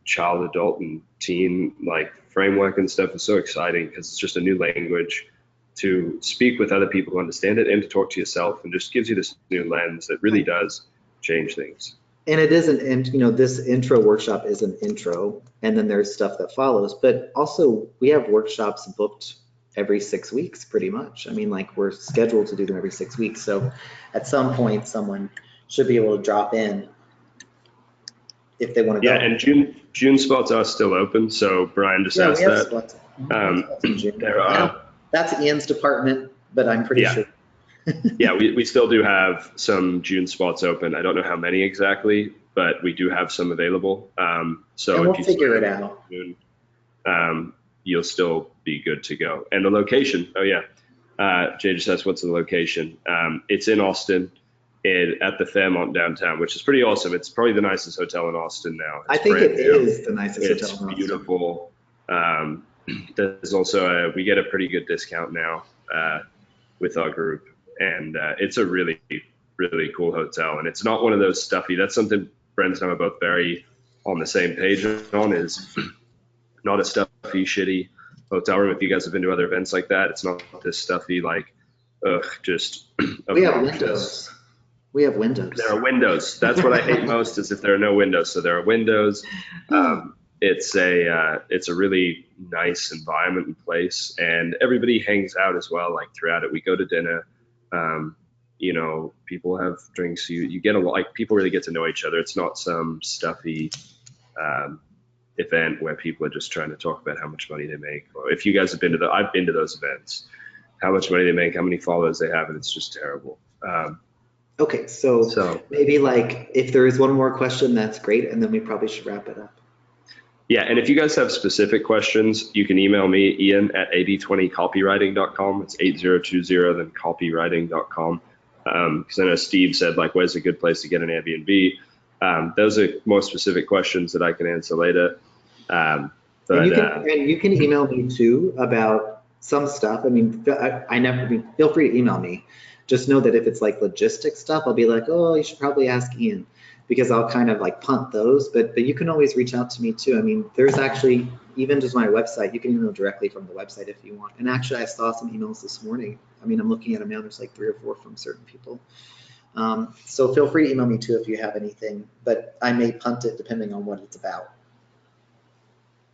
child, adult, and teen framework and stuff is so exciting, because it's just a new language to speak with other people who understand it, and to talk to yourself, and just gives you this new lens that really does change things. And it isn't, and this intro workshop is an intro, and then there's stuff that follows, but also we have workshops booked every 6 weeks, pretty much. I mean, we're scheduled to do them every 6 weeks. So at some point, someone should be able to drop in if they want to go. Yeah, and June spots are still open. So Brian just asked that. Spots. There are. That's Ian's department, but I'm pretty sure. Yeah, we still do have some June spots open. I don't know how many exactly, but we do have some available. So and we'll if you figure it out. June, you'll still be good to go. And the location, Jay just asked what's the location. It's in Austin, at the Fairmont downtown, which is pretty awesome. It's probably the nicest hotel in Austin now. I think it is the nicest hotel in Austin. It's beautiful. There's also we get a pretty good discount now with our group, and it's a really, really cool hotel. And it's not one of those stuffy. That's something Brent and I are both very on the same page on, is not a stuffy, shitty hotel room. If you guys have been to other events like that, it's not this stuffy, just we have windows. We have windows. There are windows. That's what I hate most, is if there are no windows. So there are windows. It's a really nice environment and place, and everybody hangs out as well. Throughout it, we go to dinner. People have drinks. You get people really get to know each other. It's not some stuffy event where people are just trying to talk about how much money they make. Or if you guys have been to I've been to those events, how much money they make, how many followers they have, and it's just terrible. Okay, so maybe if there is one more question, that's great, and then we probably should wrap it up. Yeah, and if you guys have specific questions, you can email me, Ian, at 8020copywriting.com. It's 8020, then copywriting.com. Because I know Steve said, where's a good place to get an Airbnb? Those are more specific questions that I can answer later. And you can email me too about some stuff. I mean, feel free to email me. Just know that if it's logistic stuff, I'll be oh, you should probably ask Ian, because I'll kind of punt those, but you can always reach out to me too. I mean, there's actually, even just my website, you can email directly from the website if you want. And actually I saw some emails this morning. I mean, I'm looking at them now, there's 3 or 4 from certain people. So feel free to email me too if you have anything, but I may punt it depending on what it's about.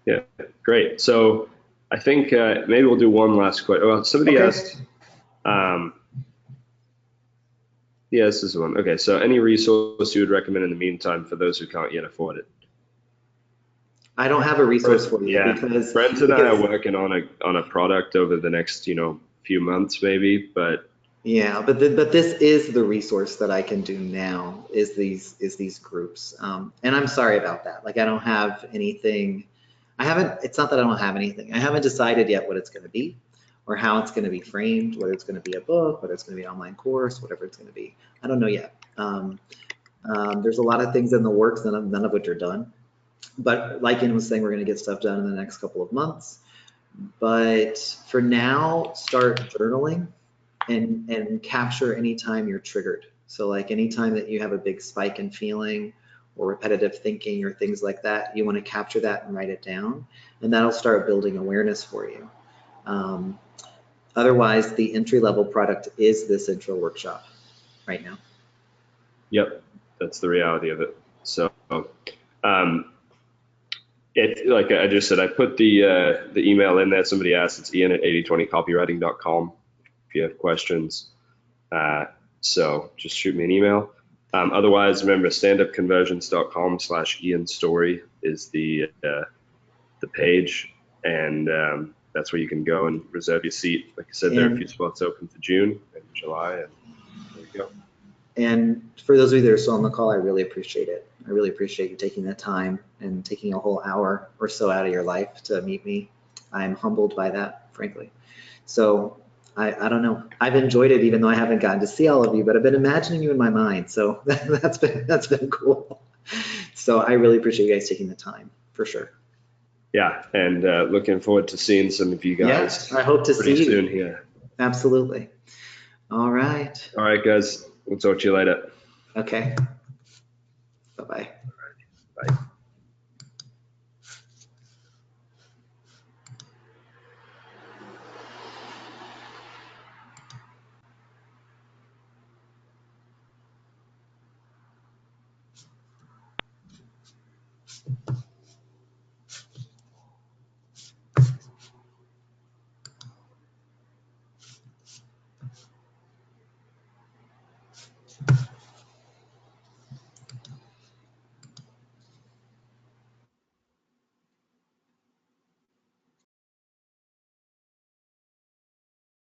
Yeah, great. So I think maybe we'll do one last question. Well, somebody asked, yeah, this is one. Okay, so any resource you would recommend in the meantime for those who can't yet afford it? I don't have a resource for you because Brent and I are working on a product over the next few months maybe, but yeah, but this is the resource that I can do now is these groups, and I'm sorry about that. Like I don't have anything. It's not that I don't have anything. I haven't decided yet what it's going to be, or how it's going to be framed, whether it's going to be a book, whether it's going to be an online course, whatever it's going to be. I don't know yet. There's a lot of things in the works, none of which are done. But like Ian was saying, we're going to get stuff done in the next couple of months. But for now, start journaling and capture anytime you're triggered. So like anytime that you have a big spike in feeling or repetitive thinking or things like that, you want to capture that and write it down, and that'll start building awareness for you. Otherwise, the entry-level product is this intro workshop right now. Yep, that's the reality of it. So like I just said, I put the email in there. Somebody asked, it's ian@8020copywriting.com if you have questions. So just shoot me an email. Otherwise, remember, standupconversions.com/ianstory is the page, and that's where you can go and reserve your seat. Like I said, there are a few spots open for June and July, and there you go. And for those of you that are still on the call, I really appreciate it. I really appreciate you taking the time and taking a whole hour or so out of your life to meet me. I'm humbled by that, frankly. So I don't know. I've enjoyed it, even though I haven't gotten to see all of you, but I've been imagining you in my mind. So that's been cool. So I really appreciate you guys taking the time, for sure. Yeah, and looking forward to seeing some of you guys. Yeah, I hope to see you soon here. Absolutely. All right. All right, guys. We'll talk to you later. Okay. Bye-bye. Bye.